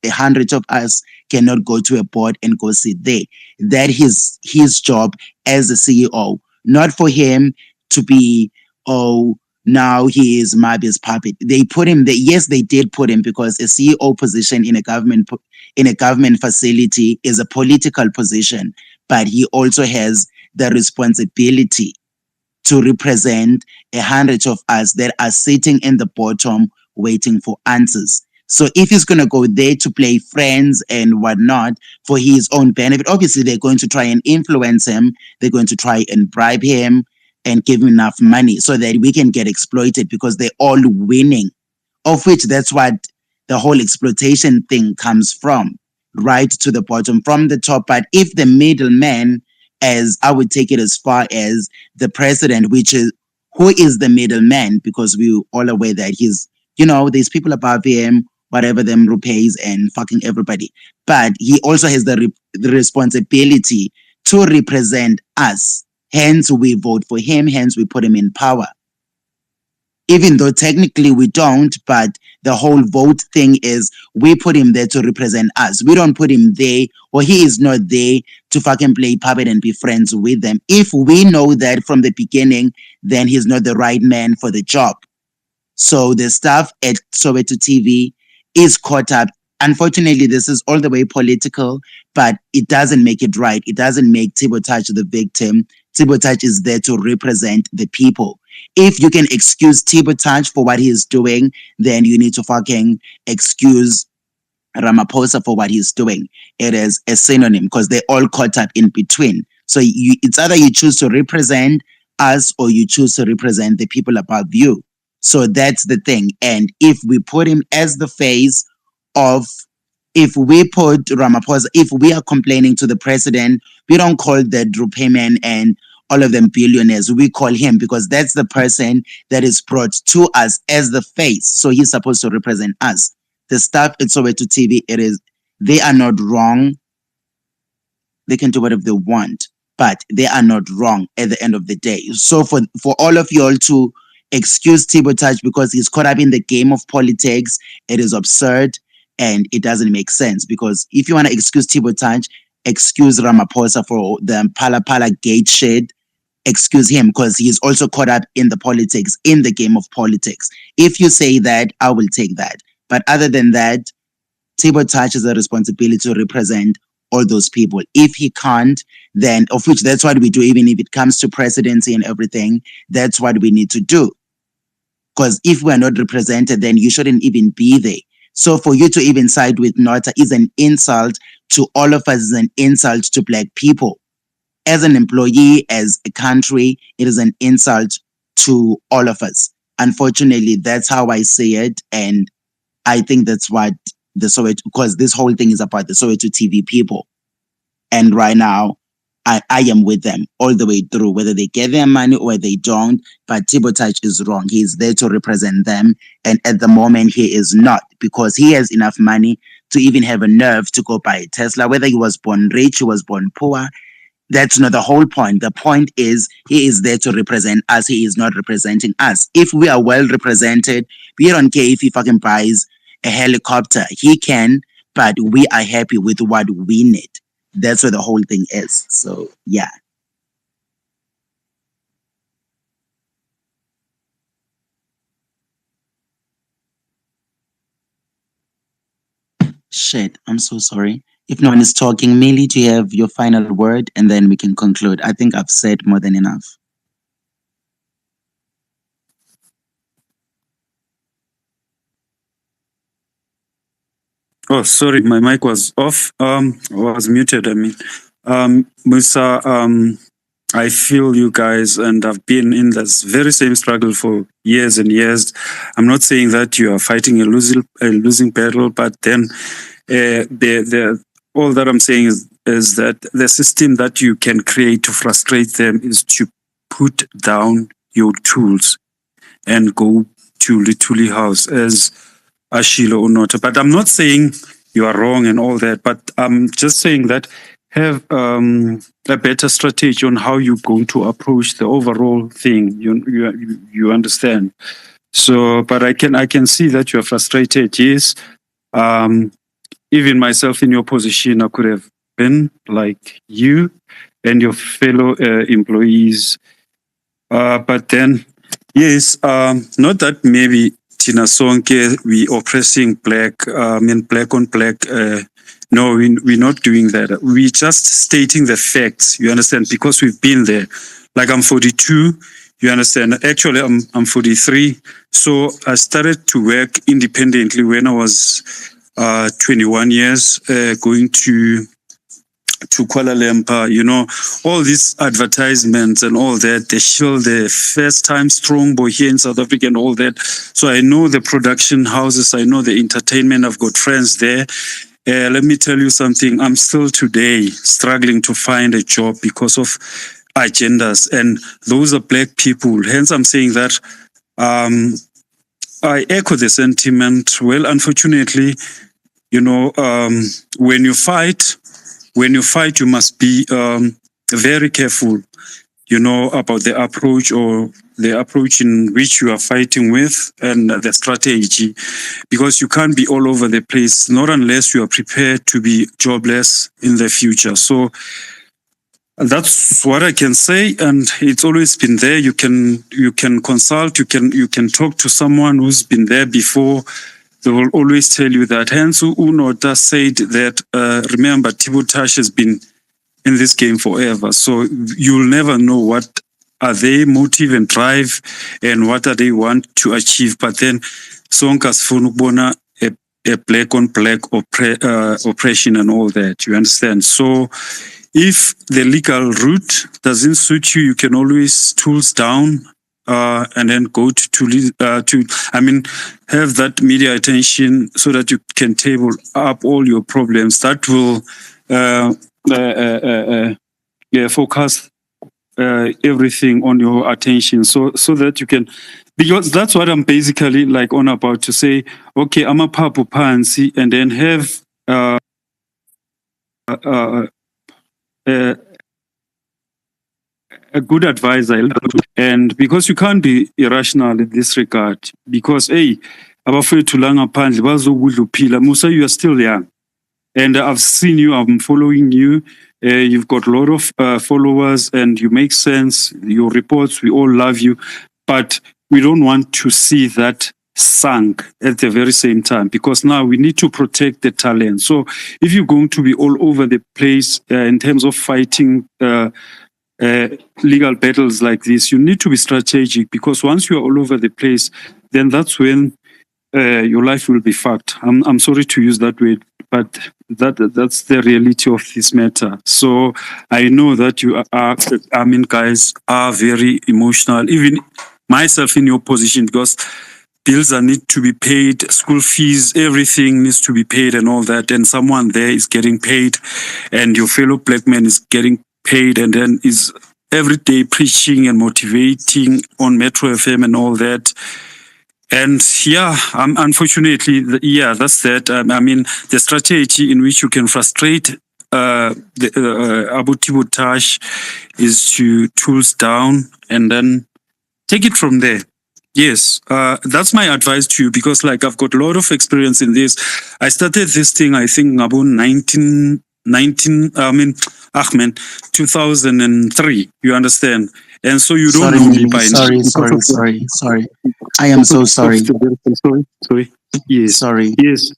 100 of us cannot go to a board and go sit there. That is his job as a CEO, not for him to be, oh, now he is Mabi's puppet. They put him there. Yes, they did put him, because a CEO position in a government facility is a political position, but he also has the responsibility to represent 100 of us that are sitting in the bottom waiting for answers. So if he's going to go there to play friends and whatnot for his own benefit, obviously they're going to try and influence him. They're going to try and bribe him and give him enough money so that we can get exploited, because they're all winning, of which that's what the whole exploitation thing comes from, right to the bottom, from the top. But if the middleman, as I would take it as far as the president, which is, who is the middleman, because we're all aware that he's, there's people above him, whatever them rupees and fucking everybody. But he also has the responsibility to represent us. Hence, we vote for him. Hence, we put him in power. Even though technically we don't, but the whole vote thing is we put him there to represent us. We don't put him there, or he is not there to fucking play puppet and be friends with them. If we know that from the beginning, then he's not the right man for the job. So the staff at Soweto TV is caught up. Unfortunately, this is all the way political, but it doesn't make it right. It doesn't make Tibotage the victim. Tibotage is there to represent the people. If you can excuse Tibotage for what he is doing, then you need to fucking excuse Ramaphosa for what he's doing. It is a synonym, because they're all caught up in between. So it's either you choose to represent us or you choose to represent the people above you. So that's the thing. And if we put him as the face of, if we put Ramaphosa, if we are complaining to the president, we don't call the Drupayman and all of them billionaires. We call him, because that's the person that is brought to us as the face. So he's supposed to represent us. The staff at Soweto TV, they are not wrong. They can do whatever they want, but they are not wrong at the end of the day. So for all of y'all to excuse Tibotage because he's caught up in the game of politics, it is absurd and it doesn't make sense. Because if you want to excuse Tibotage, excuse Ramaphosa for the Pala gate shit, excuse him, because he's also caught up in the politics, in the game of politics. If you say that, I will take that. But other than that, Tibotage has a responsibility to represent all those people. If he can't, then, of which that's what we do, even if it comes to presidency and everything, that's what we need to do. Because if we're not represented, then you shouldn't even be there. So for you to even side with Nota is an insult to all of us, is an insult to Black people. As an employee, as a country, it is an insult to all of us. Unfortunately, that's how I see it. And I think that's what the Soweto, because this whole thing is about the Soweto TV people. And right now, I am with them all the way through, whether they get their money or they don't. But Tibotage is wrong. He's there to represent them. And at the moment, he is not, because he has enough money to even have a nerve to go buy a Tesla. Whether he was born rich, he was born poor, that's not the whole point. The point is he is there to represent us. He is not representing us. If we are well represented, we don't care if he fucking buys a helicopter. He can, but we are happy with what we need. That's what the whole thing is. So, yeah. Shit, I'm so sorry. If no one is talking, Millie, do you have your final word? And then we can conclude. I think I've said more than enough. Oh, sorry, my mic was off. Was muted. I mean, Musa, I feel you guys, and I've been in this very same struggle for years and years. I'm not saying that you are fighting a losing battle, but then all that I'm saying is that the system that you can create to frustrate them is to put down your tools and go to Lituli House as Ashilo or Nota. But I'm not saying you are wrong and all that, but I'm just saying that have a better strategy on how you're going to approach the overall thing. You understand? So, but I can see that you're frustrated. Yes. Even myself in your position, I could have been like you and your fellow employees. But then, yes, not that maybe Tina Sonke, we oppressing black, black on black. No, we're not doing that. We're just stating the facts, you understand, because we've been there. Like I'm 42, you understand. Actually, I'm 43. So I started to work independently when I was 21 years, going to Kuala Lumpur, you know, all these advertisements and all that, they show the first time strong boy here in South Africa and all that. So I know the production houses, I know the entertainment, I've got friends there. Let me tell you something, I'm still today struggling to find a job because of agendas, and those are black people. Hence, I'm saying that I echo the sentiment. Well, unfortunately, you know, when you fight, you must be very careful, you know, about the approach or the approach in which you are fighting with and the strategy, because you can't be all over the place, not unless you are prepared to be jobless in the future. So that's what I can say, and it's always been there. You can consult, you can talk to someone who's been there before. They will always tell you that. Hence, Nota said that, remember, Tibotage has been in this game forever. So you'll never know what are they motive and drive and what are they want to achieve. But then, Sonkas Funubona, a black on black oppression and all that. You understand? So if the legal route doesn't suit you, you can always tools down. And then go have that media attention so that you can table up all your problems. That will focus everything on your attention, so that you can, because that's what I'm basically like on about to say. Okay, I'm a papu pansi, and then have a good advisor, and because you can't be irrational in this regard, because abafowethu la ngaphandle bazokudla uphila. Musa, you are still young, and I've seen you, I'm following you. You've got a lot of followers, and you make sense. Your reports, we all love you, but we don't want to see that sunk at the very same time, because now we need to protect the talent. So if you're going to be all over the place in terms of fighting legal battles like this, you need to be strategic, because once you are all over the place, then that's when your life will be fucked. I'm sorry to use that word, but that's the reality of this matter. So I know that you are, guys are very emotional, even myself in your position, because bills are need to be paid, school fees, everything needs to be paid and all that, and someone there is getting paid, and your fellow black man is getting paid, and then is every day preaching and motivating on Metro FM and all that. And yeah, unfortunately, that's that. I mean, the strategy in which you can frustrate Abu Tibotash is to tools down and then take it from there. Yes, that's my advice to you, because like I've got a lot of experience in this. I started this thing, I think about 2003, you understand? And so you don't Sorry, know me Mimi. by now. Sorry. I am so sorry. Sorry. Yes. Sorry. Yes.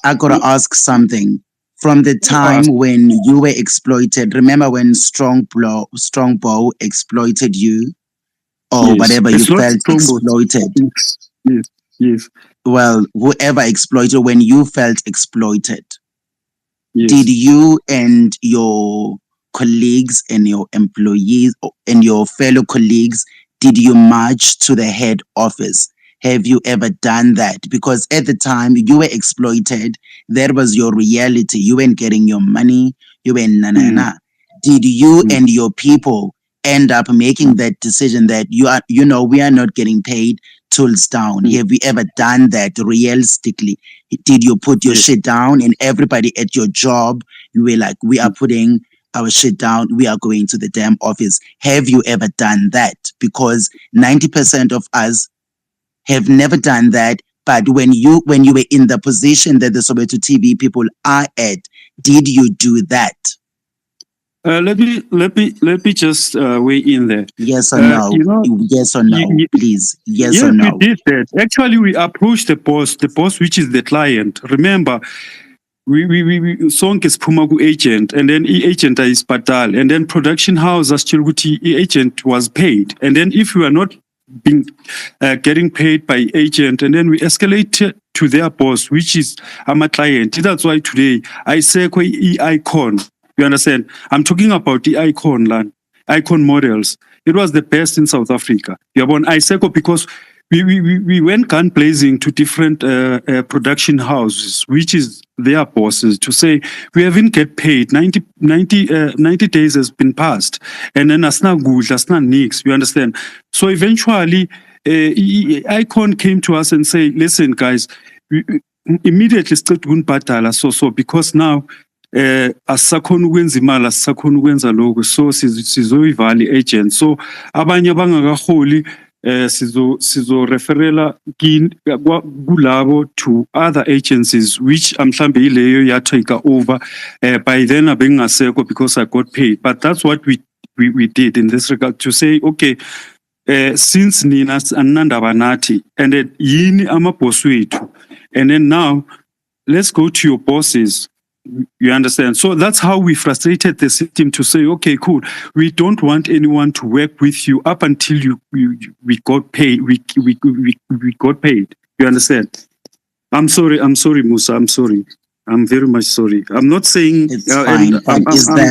I gotta ask something. From the time when you were exploited, remember when Strongbow exploited you, or Yes. whatever, you It's not felt Strongbow. exploited? Yes. Well, whoever exploited, when you felt exploited, Yes. did you and your colleagues and your employees and your fellow colleagues, did you march to the head office? Have you ever done that? Because at the time you were exploited, that was your reality. You weren't getting your money. You were na. Did you and your people end up making that decision that we are not getting paid, tools down? Have you ever done that realistically? Did you put your shit down, and everybody at your job, you were like, we are putting our shit down, we are going to the damn office? Have you ever done that? Because 90% of us have never done that. But when you were in the position that the Soweto TV people are at, did you do that? Let me just weigh in there. Yes or no? Yes or no, please. Yes or no? We did that. Actually, we approached the boss, which is the client. Remember, we sonke siphuma ku-agent, and then agent is patal, and then production house asitshela ukuthi agent was paid, and then if we are not being getting paid by agent, and then we escalate to their boss, which is our client. That's why today I say icon. You understand? I'm talking about the icon models. It was the best in South Africa. ISECO, because we went gun blazing to different production houses, which is their bosses, to say we haven't get paid. 90 days has been passed, and then that's not good, that's not nix. You understand? So eventually, Icon came to us and say, "Listen, guys, immediately start so because now." Asisakhona ukwenza imali, asisakhona ukwenza lokho, so sizoyivala i-agent. So abanye abangakaholi sizo-referela kulabo to other agencies, which mhlambe ileyo ya-take over. By then abengasekho because I got paid. But that's what we did in this regard, to say, okay, since nina anandaba nathi, and then yini amaboss wethu, and then now let's go to your bosses. You understand? So that's how we frustrated the system, to say, okay, cool. We don't want anyone to work with you up until we got paid. We got paid. You understand? I'm sorry, Musa. I'm sorry. I'm very much sorry. I'm not saying it's fine. I'm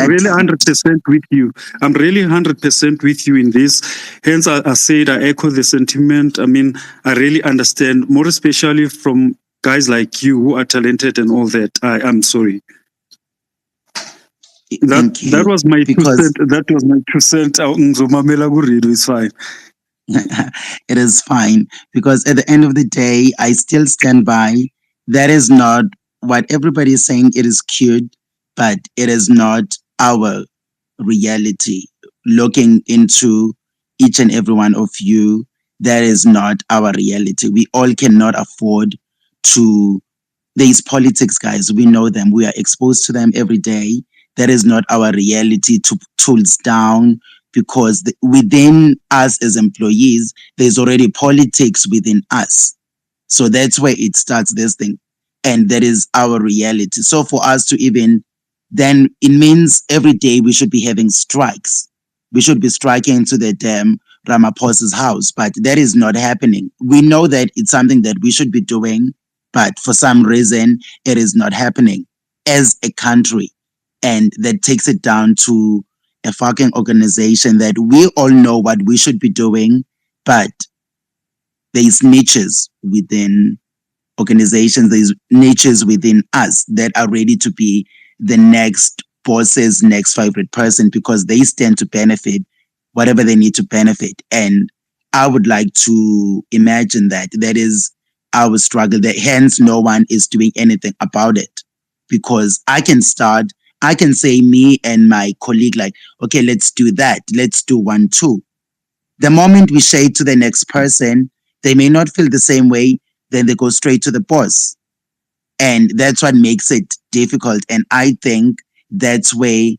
really 100% with you. I'm really 100% with you in this. Hence, I said I echo the sentiment. I mean, I really understand, more especially from guys like you who are talented and all that. I am sorry. That was my 2%. That was my 2%. It's fine. It is fine, because at the end of the day, I still stand by. That is not what everybody is saying. It is cute, but it is not our reality. Looking into each and every one of you, that is not our reality. We all cannot afford to. These politics, guys, we know them. We are exposed to them every day. That is not our reality, to tools down, because within us as employees, there's already politics within us. So that's where it starts, this thing. And that is our reality. So for us to even, then it means every day we should be having strikes. We should be striking to the damn Ramaphosa's house, but that is not happening. We know that it's something that we should be doing, but for some reason, it is not happening as a country. And that takes it down to a fucking organization that we all know what we should be doing, but there's niches within organizations, there's niches within us that are ready to be the next boss's next favorite person because they stand to benefit whatever they need to benefit. And I would like to imagine that is our struggle, that hence no one is doing anything about it. Because I can say me and my colleague, like, okay, let's do that. Let's do 1, 2. The moment we say to the next person, they may not feel the same way, then they go straight to the boss. And that's what makes it difficult. And I think that's where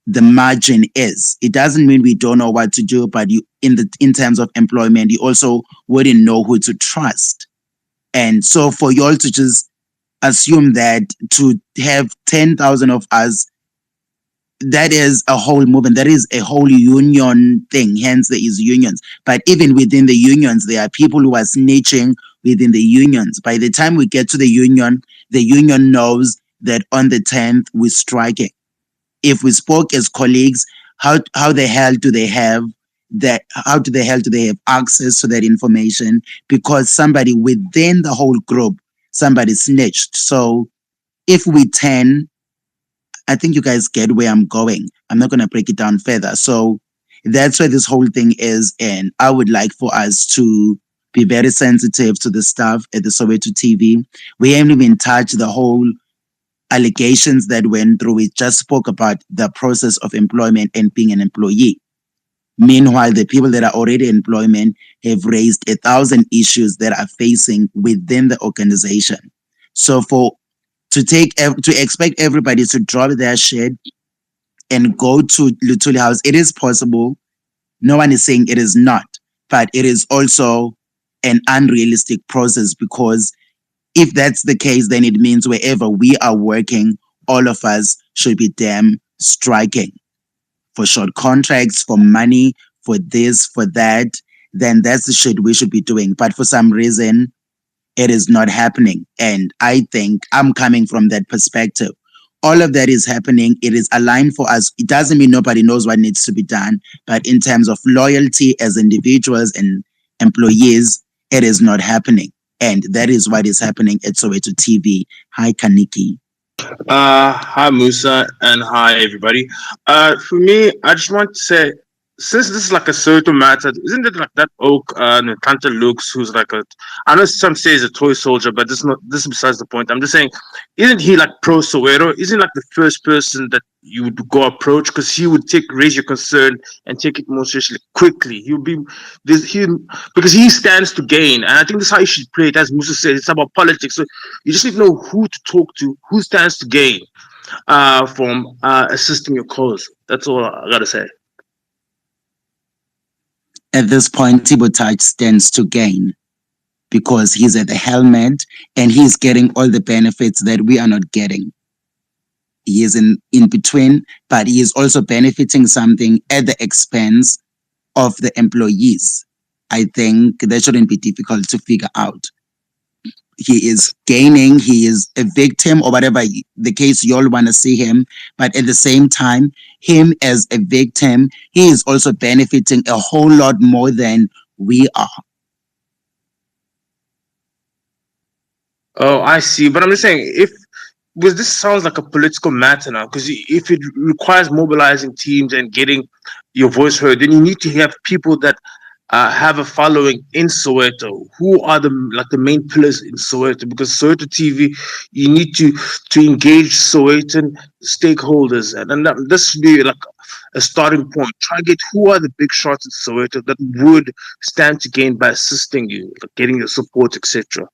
the margin is. It doesn't mean we don't know what to do, but in terms of employment, you also wouldn't know who to trust. And so for you all to just assume that to have 10,000 of us, that is a whole movement, that is a whole union thing, hence there is unions. But even within the unions, there are people who are snitching within the unions. By the time we get to the union knows that on the 10th we're striking. If we spoke as colleagues, how the hell do they have that? How do the hell do they have access to that information? Because somebody within the whole group, somebody snitched. So if we 10, I think you guys get where I'm going. I'm not going to break it down further. So that's where this whole thing is. And I would like for us to be very sensitive to the stuff at the Soweto TV. We haven't even touched the whole allegations that went through. We just spoke about the process of employment and being an employee. Meanwhile, the people that are already in employment have raised 1,000 issues that are facing within the organization. So to expect everybody to drop their shit and go to Lutuli House, it is possible. No one is saying it is not, but it is also an unrealistic process, because if that's the case, then it means wherever we are working, all of us should be damn striking for short contracts, for money, for this, for that. Then that's the shit we should be doing. But for some reason, it is not happening. And I think I'm coming from that perspective. All of that is happening. It is aligned for us. It doesn't mean nobody knows what needs to be done. But in terms of loyalty as individuals and employees, it is not happening. And that is what is happening at Soweto TV. Hi, Kaniki. Hi Musa, and hi everybody. For me, I just want to say, since this is like a Soweto matter, isn't it like that oak Nota looks, who's like I know some say he's a toy soldier, but this is besides the point. I'm just saying, isn't he like pro Soweto? Isn't like the first person that you would go approach, because he would raise your concern and take it more seriously quickly. Because he stands to gain, and I think this is how you should play it. As Musa said, it's about politics. So you just need to know who to talk to, who stands to gain from assisting your cause. That's all I gotta say. At this point, Tibotage stands to gain because he's at the helmet and he's getting all the benefits that we are not getting. He is in between, but he is also benefiting something at the expense of the employees. I think that shouldn't be difficult to figure out. He is gaining, he is a victim, or whatever the case you all want to see him. But at the same time, him as a victim, he is also benefiting a whole lot more than we are. Oh, I see. But I'm just saying, because this sounds like a political matter now, because if it requires mobilizing teams and getting your voice heard, then you need to have people that have a following in Soweto. Who are the main pillars in Soweto? Because Soweto TV, you need to engage Sowetan stakeholders, and this should be like a starting point. Try to get who are the big shots in Soweto that would stand to gain by assisting you, like getting your support, etc.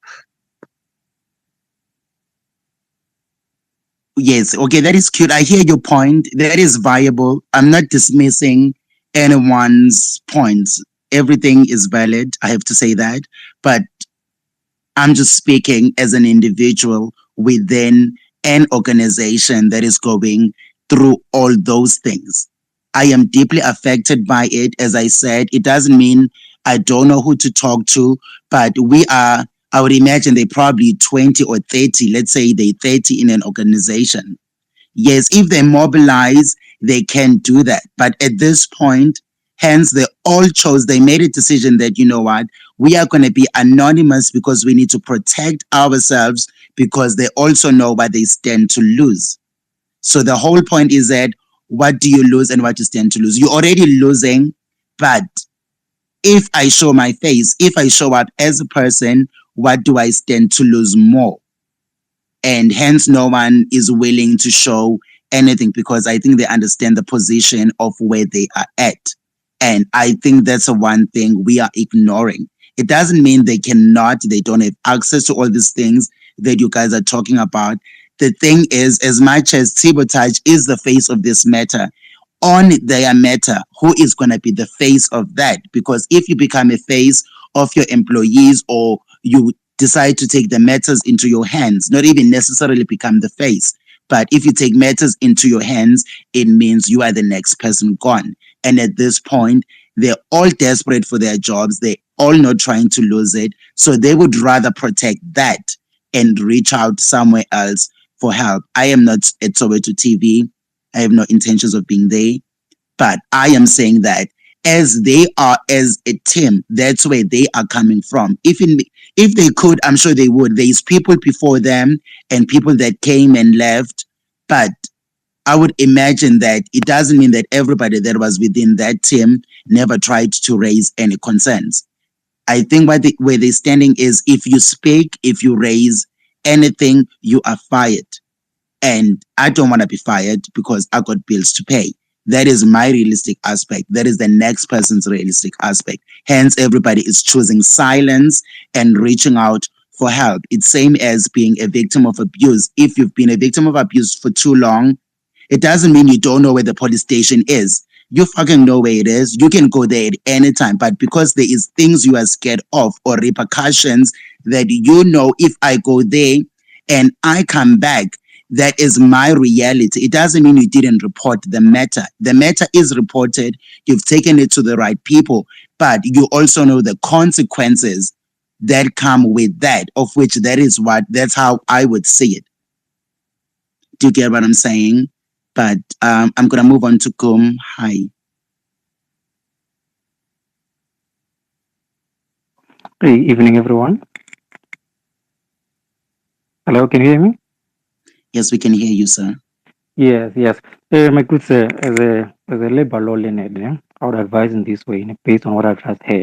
Yes, okay, that is cute. I hear your point. That is viable. I'm not dismissing anyone's points. Everything is valid. I have to say that. But I'm just speaking as an individual within an organization that is going through all those things. I am deeply affected by it. As I said, it doesn't mean I don't know who to talk to, but I would imagine they probably 20 or 30, let's say they 30 in an organization. Yes, if they mobilize, they can do that. But at this point, hence they made a decision that, you know what, we are going to be anonymous because we need to protect ourselves, because they also know what they stand to lose. So the whole point is that what do you lose and what you stand to lose? You're already losing, but if I show my face, if I show up as a person, what do I stand to lose more? And hence no one is willing to show anything because I think they understand the position of where they are at. And I think that's the one thing we are ignoring. It doesn't mean they don't have access to all these things that you guys are talking about. The thing is, as much as sabotage is the face of this matter, on their matter, who is going to be the face of that? Because if you become a face of your employees or you decide to take the matters into your hands, not even necessarily become the face, but if you take matters into your hands, it means you are the next person gone. And at this point, they're all desperate for their jobs. They're all not trying to lose it. So they would rather protect that and reach out somewhere else for help. I am not at Soweto TV. I have no intentions of being there. But I am saying that as they are as a team, that's where they are coming from. If they could, I'm sure they would. There's people before them and people that came and left. But I would imagine that it doesn't mean that everybody that was within that team never tried to raise any concerns. I think where they're standing is if you speak, if you raise anything, you are fired. And I don't want to be fired because I got bills to pay. That is my realistic aspect. That is the next person's realistic aspect. Hence, everybody is choosing silence and reaching out for help. It's same as being a victim of abuse. If you've been a victim of abuse for too long, it doesn't mean you don't know where the police station is. You fucking know where it is. You can go there at any time. But because there is things you are scared of or repercussions that you know if I go there and I come back, that is my reality. It doesn't mean you didn't report the matter. The matter is reported. You've taken it to the right people, but you also know the consequences that come with that, of which that's how I would see it. Do you get what I'm saying? But I'm going to move on to Kum. Hi. Good evening, everyone. Hello, can you hear me? Yes, we can hear you, sir. Yes. My good sir, as a labor law learned, I would advise in this way, based on what I've just heard.